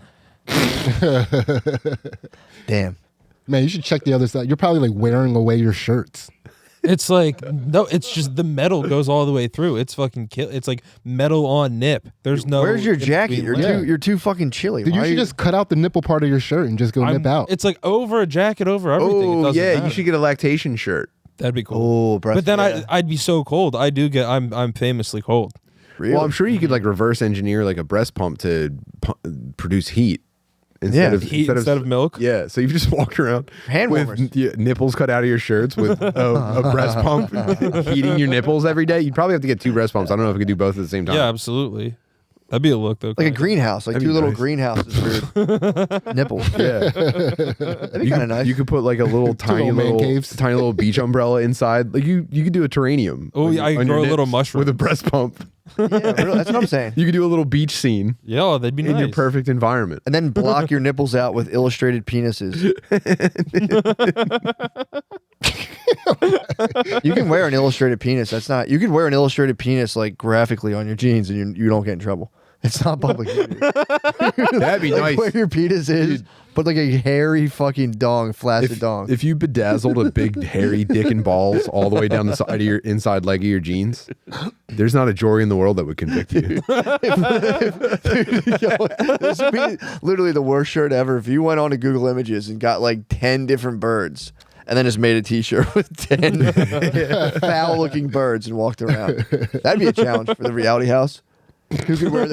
damn. Man, you should check the other side. You're probably like wearing away your shirts. It's like no, it's just the metal goes all the way through. It's fucking kill. It's like metal on nip. There's no. Where's your in jacket? between Yeah. You're too fucking chilly. Dude, you Why are should just cut out the nipple part of your shirt and just go nip out. It's like over a jacket over everything. It Oh doesn't yeah, matter. you should get a lactation shirt. That'd be cool. Oh, breast. But then yeah. I'd be so cold. I'm famously cold. Really? Well, I'm sure you could like reverse engineer like a breast pump to produce heat. Instead of milk. Yeah, so you just walked around Hand with warmers. nipples cut out of your shirts with a breast pump heating your nipples every day. You'd probably have to get 2 breast pumps. I don't know if we could do both at the same time. Yeah, absolutely. That'd be a look though. Like a kinda. greenhouse, like That'd 2 be little nice. greenhouses for nipples. Yeah. That'd be kind of nice. You could put like a little tiny little man caves. tiny little beach umbrella inside. Like you could do a terrarium. Oh, like, yeah, I on could your grow a little nips mushroom. with a breast pump. Yeah, really, that's what I'm saying. You could do a little beach scene Yeah, that'd be in nice. your perfect environment. And then block your nipples out with illustrated penises. You can wear an illustrated penis. That's not. You can wear an illustrated penis like graphically on your jeans, and you don't get in trouble. It's not public. That'd be Like nice. where your penis is, but like a hairy fucking dong, flaccid dong. If you bedazzled a big hairy dick and balls all the way down the side of your inside leg of your jeans, there's not a jury in the world that would convict you. Yo, this would be literally the worst shirt ever. If you went on to Google Images and got like 10 different birds and then just made a t-shirt with 10 foul-looking birds and walked around. That'd be a challenge for the reality house. Who could wear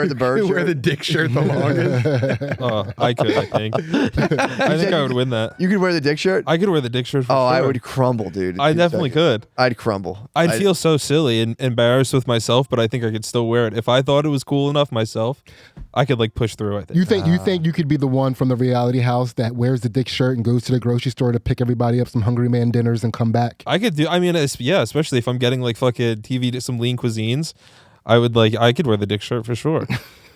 the bird shirt? Wear the dick shirt the longest. I could. I think. I think I would win that. You could wear the dick shirt? I could wear the dick shirt. For Oh, sure. I would crumble, dude. in I 2 definitely seconds. could. I'd crumble. I'd feel so silly and embarrassed with myself, but I think I could still wear it if I thought it was cool enough myself. I could like push through. I think. You think you could be the one from the reality house that wears the dick shirt and goes to the grocery store to pick everybody up some Hungry Man dinners and come back? I could do. I mean, yeah, especially if I'm getting like fucking TV to some lean cuisines. I could wear the dick shirt for sure.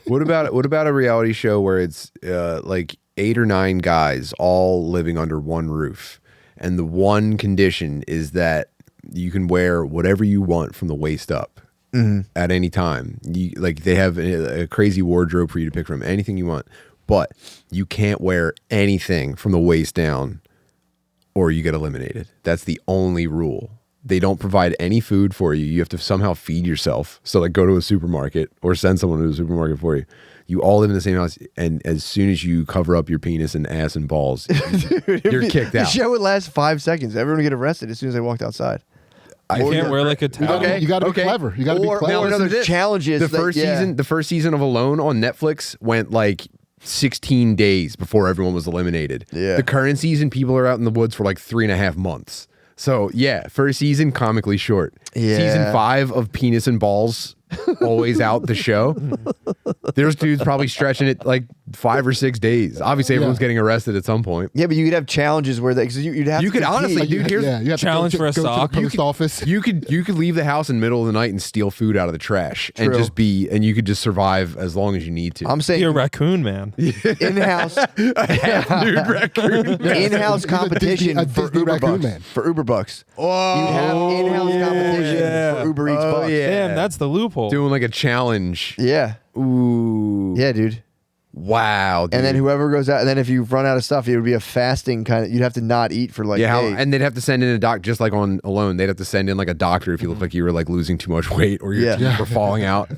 What about a reality show where it's like 8 or 9 guys all living under one roof, and the one condition is that you can wear whatever you want from the waist up at any time. They have a crazy wardrobe for you to pick from, anything you want, but you can't wear anything from the waist down, or you get eliminated. That's the only rule. They don't provide any food for you. You have to somehow feed yourself. So like go to a supermarket or send someone to a supermarket for you. You all live in the same house, and as soon as you cover up your penis and ass and balls, you're kicked The out. show would last 5 seconds. Everyone would get arrested as soon as they walked outside. You can't wear like a towel. Okay. You got to be Okay. clever. You got to be Or clever. another listen to this. challenge is The first season of Alone on Netflix went like 16 days before everyone was eliminated. Yeah. The current season, people are out in the woods for like 3.5 months. So yeah, first season comically short. Yeah. Season 5 of Penis and Balls, always out the show. There's dudes probably stretching it like 5 or 6 days. Obviously, everyone's getting arrested at some point. Yeah, but you could have challenges where because you'd have You to could compete. honestly, dude, here's you have challenge to for a go sock. to the post office. you could leave the house in the middle of the night and steal food out of the trash and True. you could just survive as long as you need to. I'm saying Be a raccoon, man. in-house Nude raccoon. in-house competition a for Disney Uber raccoon bucks. man. For Uber bucks. Oh, You'd have in-house competition yeah. for Uber Eats bucks. yeah. Damn, that's the loophole. Doing like a challenge. Yeah. Ooh. Yeah, dude. Wow. Dude. And then whoever goes out, and then if you run out of stuff, it would be a fasting kind of. You'd have to not eat for like days. and they'd have to send in a doc, just like on Alone. They'd have to send in like a doctor if you look like you were like losing too much weight or your Yeah. teeth were falling out.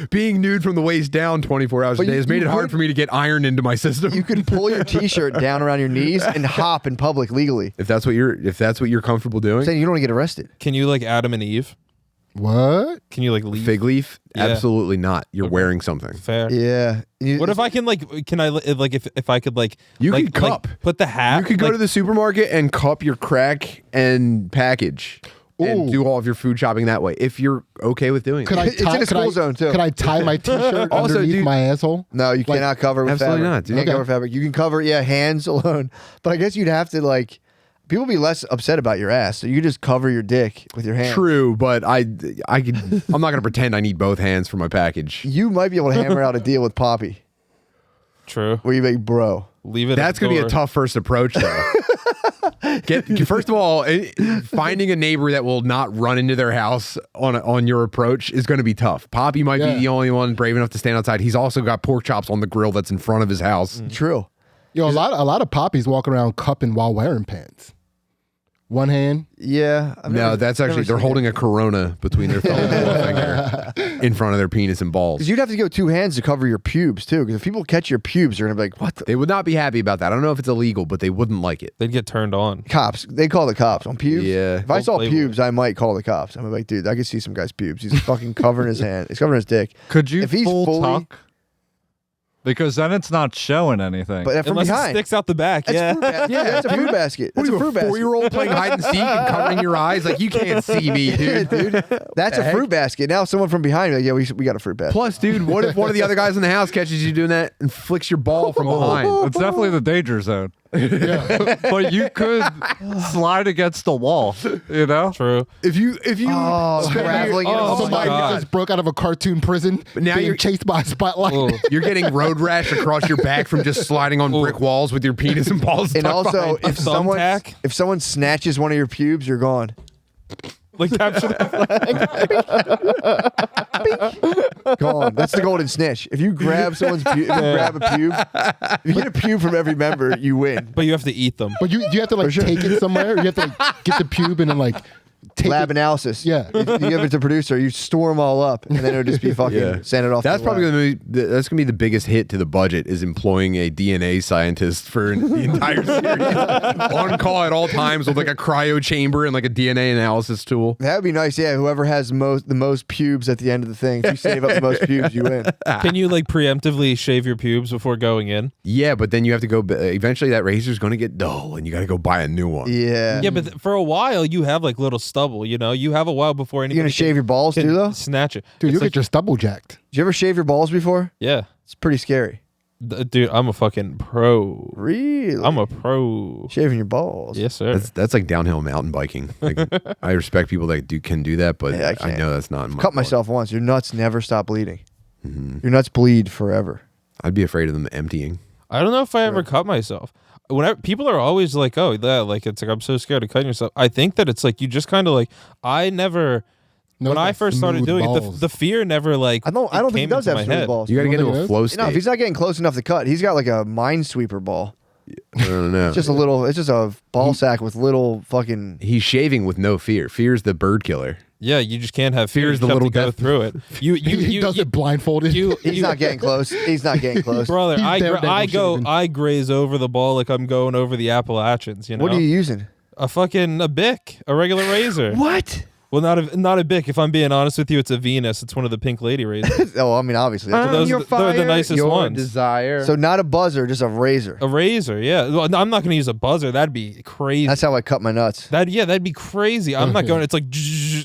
Being nude from the waist down 24 hours a day has made it hard for me to get iron into my system. You could pull your t-shirt down around your knees and hop in public legally. if that's what you're comfortable doing. Saying you don't want to get arrested. Can you like Adam and Eve? What? Can you like leave? Fig leaf? Yeah. Absolutely not. You're wearing something. Fair. Yeah. What if I can like? Can I like if I could like? You like, could cup. Like, put the hat. You could go like, to the supermarket and cup your crack and package and Ooh. do all of your food shopping that way. If you're okay with doing Could it. I It's in tie, a school zone, too. Could I tie my t-shirt Also, underneath dude- my asshole? No, you Like, cannot cover with absolutely fabric. not, dude. You can't Okay. cover fabric. You can cover, hands alone. But I guess you'd have to like. People would be less upset about your ass, so you could just cover your dick with your hand. True, but I'm not going to pretend I need both hands for my package. You might be able to hammer out a deal with Poppy True. where you make bro. Leave it. That's going to be a tough first approach, though. First of all, finding a neighbor that will not run into their house on your approach is going to be tough. Poppy might be the only one brave enough to stand outside. He's also got pork chops on the grill that's in front of his house. True. Yo, a lot of poppies walking around cupping while wearing pants. One hand. Yeah. No, that's actually they're holding a Corona between their thumb and forefinger. in front of their penis and balls. Because you'd have to go 2 hands to cover your pubes too. Because if people catch your pubes, they're gonna be like, "What?" They would not be happy about that. I don't know if it's illegal, but they wouldn't like it. They'd get turned on. Cops. They call the cops on pubes. Yeah. If I saw Playboy. pubes, I might call the cops. I'm like, dude, I could see some guy's pubes. He's fucking covering his hand. He's covering his dick. Could you If he's full fully- tuck? Because then it's not showing anything. But from Unless it behind. sticks out the back. That's Yeah. fruit basket. Yeah, that's a fruit basket. That's a fruit basket. 4-year-old playing hide and seek and covering your eyes like you can't see me, Yeah, dude. dude. That's a heck? fruit basket. Now someone from behind me, like, yeah, we got a fruit basket. Plus, dude, what if one of the other guys in the house catches you doing that and flicks your ball from behind? It's definitely the danger zone. But you could slide against the wall, you know? True. If you Oh, traveling in a Oh, my Somebody God. just broke out of a cartoon prison, But now being you're- chased by a spotlight. Oh. you're getting road rash across your back from just sliding on brick walls with your penis and balls. And tucked also, behind. if someone snatches one of your pubes, you're gone. Like capture the Gone. That's the golden snitch. If you grab someone's if you grab a pube, if you get a pube from every member, you win. But you have to eat them. But you have to like take it somewhere. You have to like get the pube and then like take Lab it. analysis. Yeah. If you give it to producer, you store them all up, and then it'll just be fucking Yeah. send it off. That's to the probably lab. gonna be that's gonna be the biggest hit to the budget is employing a DNA scientist for the entire series on call at all times with like a cryo chamber and like a DNA analysis tool. That would be nice. Yeah, whoever has the most pubes at the end of the thing, if you save up the most pubes, you win. Can you like preemptively shave your pubes before going in? Yeah, but then you have to go. Eventually, that razor's gonna get dull, and you got to go buy a new one. Yeah. Yeah, but for a while you have like little stubble. You know, you have a while before anybody You gonna shave your balls can too, though? snatch it. Dude, It's you'll like- get your stubble jacked. Did you ever shave your balls before? yeah, It's pretty scary. Dude, I'm a fucking pro. Really? I'm a pro. Shaving your balls. Yes, sir. That's like downhill mountain biking. Like, I respect people that can do that, but Yeah, I I can't. know that's not. In my Cut blood. myself once. Your nuts never stop bleeding. Mm-hmm. Your nuts bleed forever. I'd be afraid of them emptying. I don't know if I ever cut myself. Whenever people are always like, "Oh, that," like it's like I'm so scared of cutting yourself. I think that it's like you just kind of like I never. No, When I it's first started smooth doing it, balls. the fear never like. I don't think he came does into have my smooth head. balls. You got to You get don't into a think it flow is? state. No, if he's not getting close enough to cut, he's got like a minesweeper ball. I don't know. It's just a little. It's just a ball sack with little fucking. He's shaving with no fear. Fear's the bird killer. Yeah, you just can't have fear. Fear's You the have to little go death. through it. You He does it blindfolded. He's not getting close. He's not getting close. brother. He's I daredevil shaving. I graze over the ball like I'm going over the Appalachians. You know, What are you using? a Bic, a regular razor. What? Well, not a Bic. If I'm being honest with you, it's a Venus. It's one of the pink lady razors. Oh, I mean, obviously. That's those Your are they're the fire, nicest your ones. Desire. so not a buzzer, just a razor. A razor, yeah. Well, I'm not going to use a buzzer. That'd be crazy. That's how I cut my nuts. That'd be crazy. I'm not going. It's like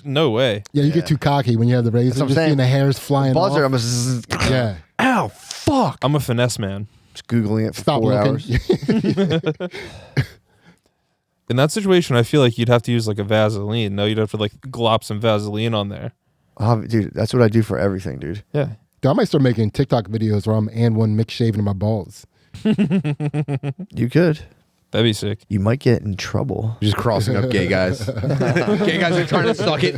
no way. Yeah, you get too cocky when you have the razor. what I'm Just saying. seeing the hairs flying Buzzer, off. I'm just Yeah. Ow, fuck. I'm a finesse man. googling it for Stop 4 looking. hours. In that situation, I feel like you'd have to use like a Vaseline. No, you'd have to like glop some Vaseline on there. Dude, that's what I do for everything, dude. Yeah. Dude, I might start making TikTok videos where I'm and one mix shaving my balls. You could. That'd be sick. You might get in trouble. Just crossing up gay guys. Gay guys are trying to suck it.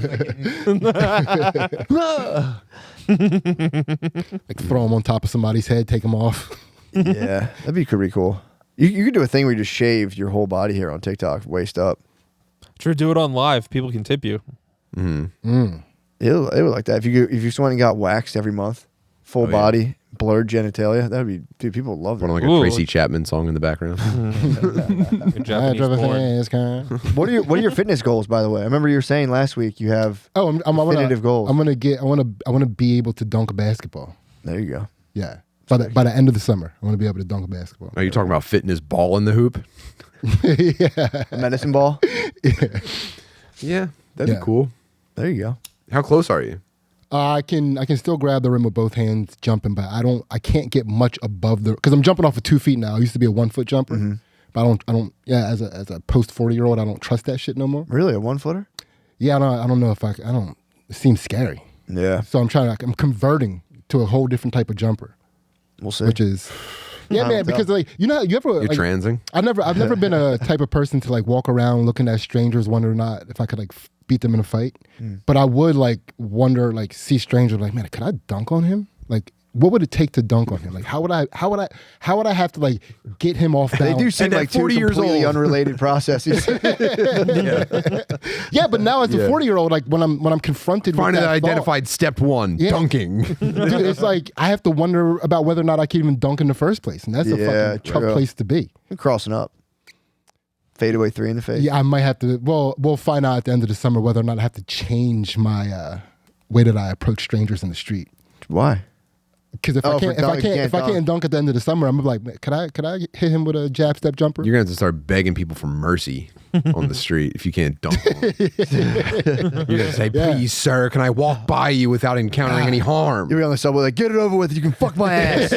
Like throw them on top of somebody's head, take them off. Yeah, that'd be pretty cool. You could do a thing where you just shave your whole body hair on TikTok, waist up. Sure, do it on live. People can tip you. It would like that. If you went and got waxed every month, full yeah. body, blurred genitalia, that'd be, dude, people would love One that. like a Ooh. Tracy Chapman song in the background. Good I Japanese drive a porn. fast car. What are your fitness goals, by the way? I remember you were saying last week you have. Oh, I'm Definitive goals. I want to be able to dunk a basketball. There you go. Yeah. By the end of the summer, I want to be able to dunk a basketball. Are you talking about fitting his ball in the hoop? Yeah. A medicine ball. Yeah, that'd Yeah. be cool. There you go. How close are you? I can still grab the rim with both hands jumping, but I can't get much above the because I'm jumping off of 2 feet now. I used to be a 1 foot jumper, but I don't. Yeah, as a post 40-year-old, I don't trust that shit no more. Really, a 1-footer? Yeah, I don't know if I don't. It seems scary, Yeah, so I'm converting to a whole different type of jumper, we'll see. which is. Yeah, Time man, will tell. because like you ever You're like, transing? I've never been a type of person to like walk around looking at strangers, wondering not if I could like beat them in a fight. But I would like wonder, like see strangers, like man, could I dunk on him? Like what would it take to dunk on him? Like, how would I have to like get him off They balance? do seem And at like two 40 years completely old. unrelated processes. Yeah, but now as a Yeah. 40-year-old, like when I'm confronted Finally with that thought, identified step one, Yeah. dunking. dude, it's like I have to wonder about whether or not I can even dunk in the first place, and that's a Yeah, fucking tough true. place to be. I'm crossing up. Fadeaway 3 in the face. Yeah, I might have to. Well, we'll find out at the end of the summer whether or not I have to change my way that I approach strangers in the street. Why? Because if Oh, I can't, for dunk, you if I can't can't dunk at the end of the summer, I'm gonna be like, "Man, could I hit him with a jab step jumper? You're gonna have to start begging people for mercy on the street if you can't dunk on them. You're gonna say, "Please, sir, can I walk by you without encountering any harm? You'll be on the subway like, get it over with. You can fuck my ass.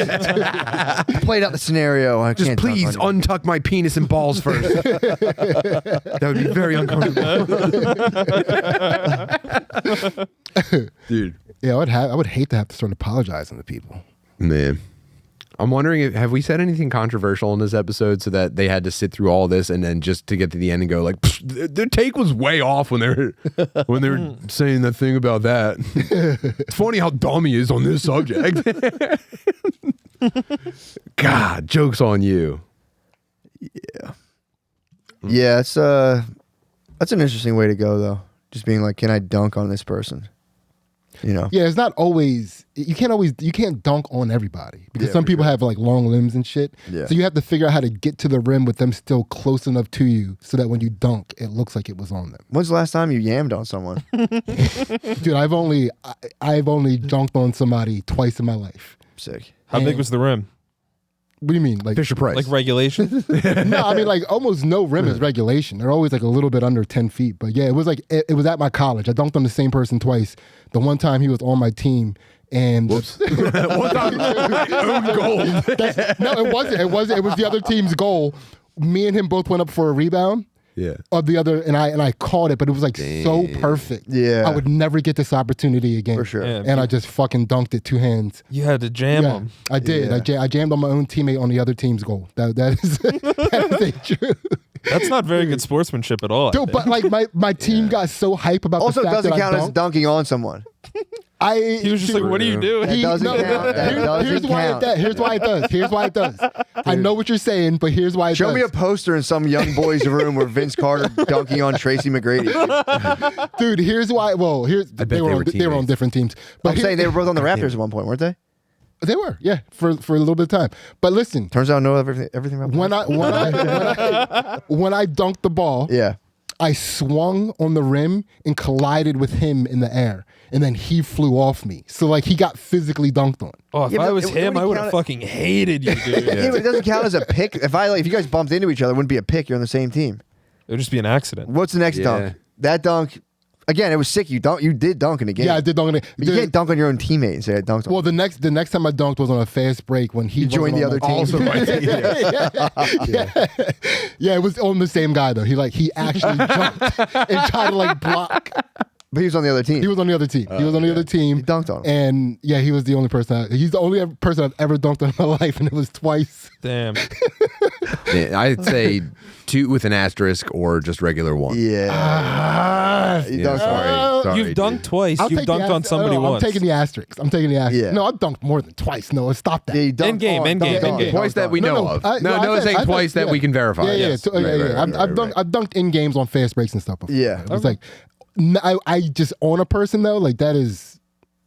Played out the scenario. I Just can't dunk please on you. untuck my penis and balls first." That would be very uncomfortable. Dude. Yeah, I would hate to have to start apologizing to people. Man. I'm wondering, have we said anything controversial in this episode so that they had to sit through all this and then just to get to the end and go like, their take was way off when they were saying that thing about that. It's funny how dumb he is on this subject. God, joke's on you. Yeah, it's that's an interesting way to go though. Just being like, can I dunk on this person? You know? Yeah, it's not always you can't dunk on everybody because Yeah, some for people sure. have like long limbs and shit. Yeah. So you have to figure out how to get to the rim with them still close enough to you so that when you dunk, it looks like it was on them. When's the last time you yammed on someone? Dude, I've only dunked on somebody twice in my life. Sick. How big And- was the rim? What do you mean? Like Fisher Price. Like regulation? no, I mean like almost no rim is regulation. They're always like a little bit under 10 feet. But yeah, it was like it was at my college. I dunked on the same person twice. The one time he was on my team, and One time, own goal. no, it wasn't. It wasn't. It was the other team's goal. Me and him both went up for a rebound Yeah. of the other, and I caught it, but it was like so perfect. Yeah. I would never get this opportunity again. For sure. Yeah. And I just fucking dunked it 2 hands. You had to jam Yeah, them. I did. Yeah. I jammed on my own teammate on the other team's goal. That is that is a true. That's not very good sportsmanship at all. I Dude, think. but like my team got so hype about Also, the it fact doesn't that count I as dunked. dunking on someone. he was just like, "What are you doing?" That doesn't count. That doesn't here's why count. here's why it does. Here's why it does. I know what you're saying, but here's why it Show does. me a poster in some young boy's room where Vince Carter dunking on Tracy McGrady. Dude, here's why. Well, bet they were on teammates. different teams. But I'm here- saying they were both on the Raptors at one point, weren't they? they were, yeah, for a little bit of time. But listen, Turns out I know everything about when I dunked the ball, Yeah. I swung on the rim and collided with him in the air, and then he flew off me. So like he got physically dunked on. Oh, if Yeah, I but was it him, wouldn't I would count have it- fucking hated you, dude. Yeah, but it doesn't count as a pick. If you guys bumped into each other, it wouldn't be a pick. You're on the same team. It would just be an accident. What's the next Yeah. dunk? That dunk, again, it was sick. You did dunk in a game. Yeah, I did dunk on it. But you can't dunk on your own teammate and say I dunked on. Well, the next time I dunked was on a fast break when he joined wasn't the on other my team. Also, my team. Yeah, it was on the same guy though. He actually jumped and tried to like block. But he was on the other team. He was on the other team. He was on the other team. He dunked on him. And yeah, he was the only person. He's the only person I've ever dunked on in my life, and it was twice. Damn. Yeah, I'd say 2 with an asterisk or just regular 1. Yeah. He Yeah, dunked on him. sorry. You've dunked twice. You've take the dunked on somebody I'm once. taking the asterisks. I'm taking the asterisks. Yeah. No, I've dunked more than twice. No, stop that. Yeah, he dunked End-game, on- end-game, dunked on- end-game. Twice that we No, know no, of. I- No, I no, said- saying I said- twice that yeah. we can verify. Yeah, Yes. yeah, yeah. Right, right, I've right. dunked in games on fast breaks and stuff before. Yeah. It was like, I just on a person though, like that is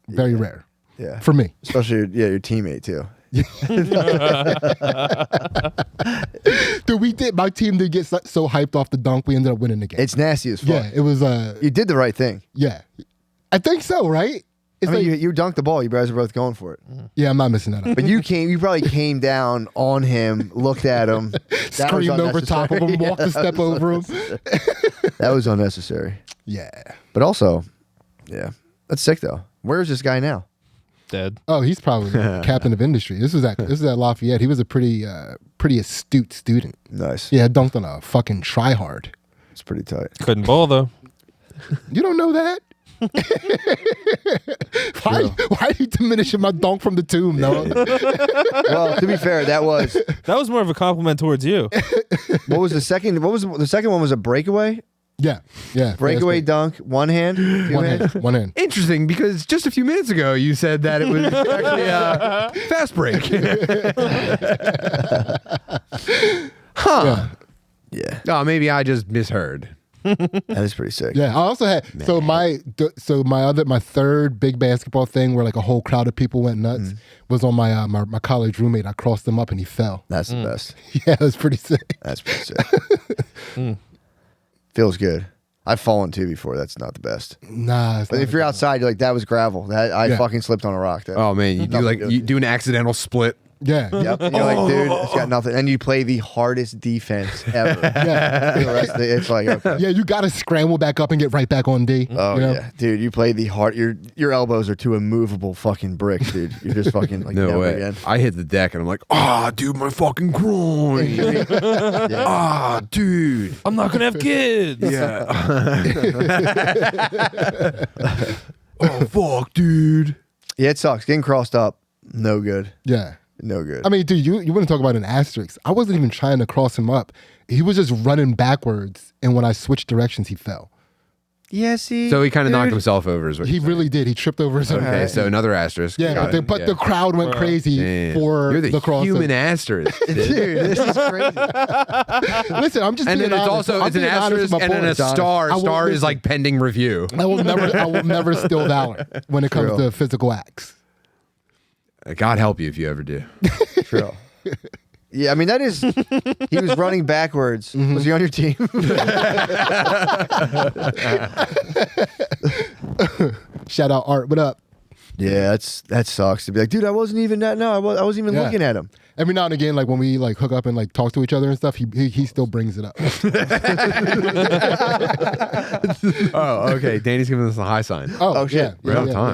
very rare Yeah. for me. Especially your teammate too. Dude, my team did get so hyped off the dunk, we ended up winning the game. It's nasty as fuck. Yeah, it was. You did the right thing. Yeah, I think so. Right? It's I mean, like, you dunked the ball. You guys were both going for it. yeah, I'm not missing that out. But you probably came down on him, looked at him, that was Screamed over top of him, unnecessary. walked a step over him. That was unnecessary. Yeah. But also, yeah, that's sick though. Where's this guy now? Dead. Oh, he's probably the captain of industry. This is at Lafayette. He was a pretty astute student. Nice. Yeah, dunked on a fucking tryhard. It's pretty tight. Couldn't bowl though. You don't know that? why are you diminishing my dunk from the tomb, Noah? Well, to be fair, that was That was more of a compliment towards you. what was the second? What was the second one? Was a breakaway? Yeah. Breakaway fast dunk, one hand, two break. One hands. hand. One hand. Interesting, because just a few minutes ago you said that it was actually a fast break. Huh. Yeah, Oh, maybe I just misheard. that is pretty sick. Yeah, I also had my third big basketball thing where like a whole crowd of people went nuts was on my my college roommate. I crossed him up and he fell. That's the best. Yeah, it was pretty sick. That's pretty sick. Feels good. I've fallen too before. That's not the best. Nah, it's But not if you're outside, you're like, that was gravel. That I Yeah. fucking slipped on a rock. That, Oh man, Nothing to do you do an accidental split. Yeah. Yep. And you're like, dude, it's got nothing. And you play the hardest defense ever. Yeah. The rest of it's like, okay. Yeah, you got to scramble back up and get right back on D. Oh you know? yeah, dude, you play the hard. Your elbows are two immovable fucking bricks, dude. You're just fucking like No never way. again. I hit the deck and I'm like, dude, my fucking groin. Yeah. Dude. I'm not gonna have kids. Yeah. Oh fuck, dude. Yeah, it sucks. Getting crossed up, no good. Yeah. No good. I mean, dude, you want to talk about an asterisk. I wasn't even trying to cross him up. He was just running backwards, and when I switched directions, he fell. yeah, see. So he kind of knocked dude. himself over. Is what He you're really did. He tripped over his own saying. Okay, head. so another asterisk. Yeah, Got it. but the crowd went crazy Damn. for You're the cross. human asterisk. Dude, this is crazy. Listen, I'm just And being then it's honest. also I'm it's an being honest asterisk with my and then a boys. star. I will Star is listen. like pending review. I will never steal valor when it comes True. to physical acts. God help you if you ever do. True. Yeah, I mean that is. He was running backwards. Was he on your team? Shout out Art. What up? Yeah, that sucks to be like, dude, I wasn't even that. No, I wasn't even Yeah. looking at him. Every now and again, like when we like hook up and like talk to each other and stuff, he still brings it up. Oh, okay. Danny's giving us the high sign. Oh, shit. yeah, Right on yeah, time. yeah.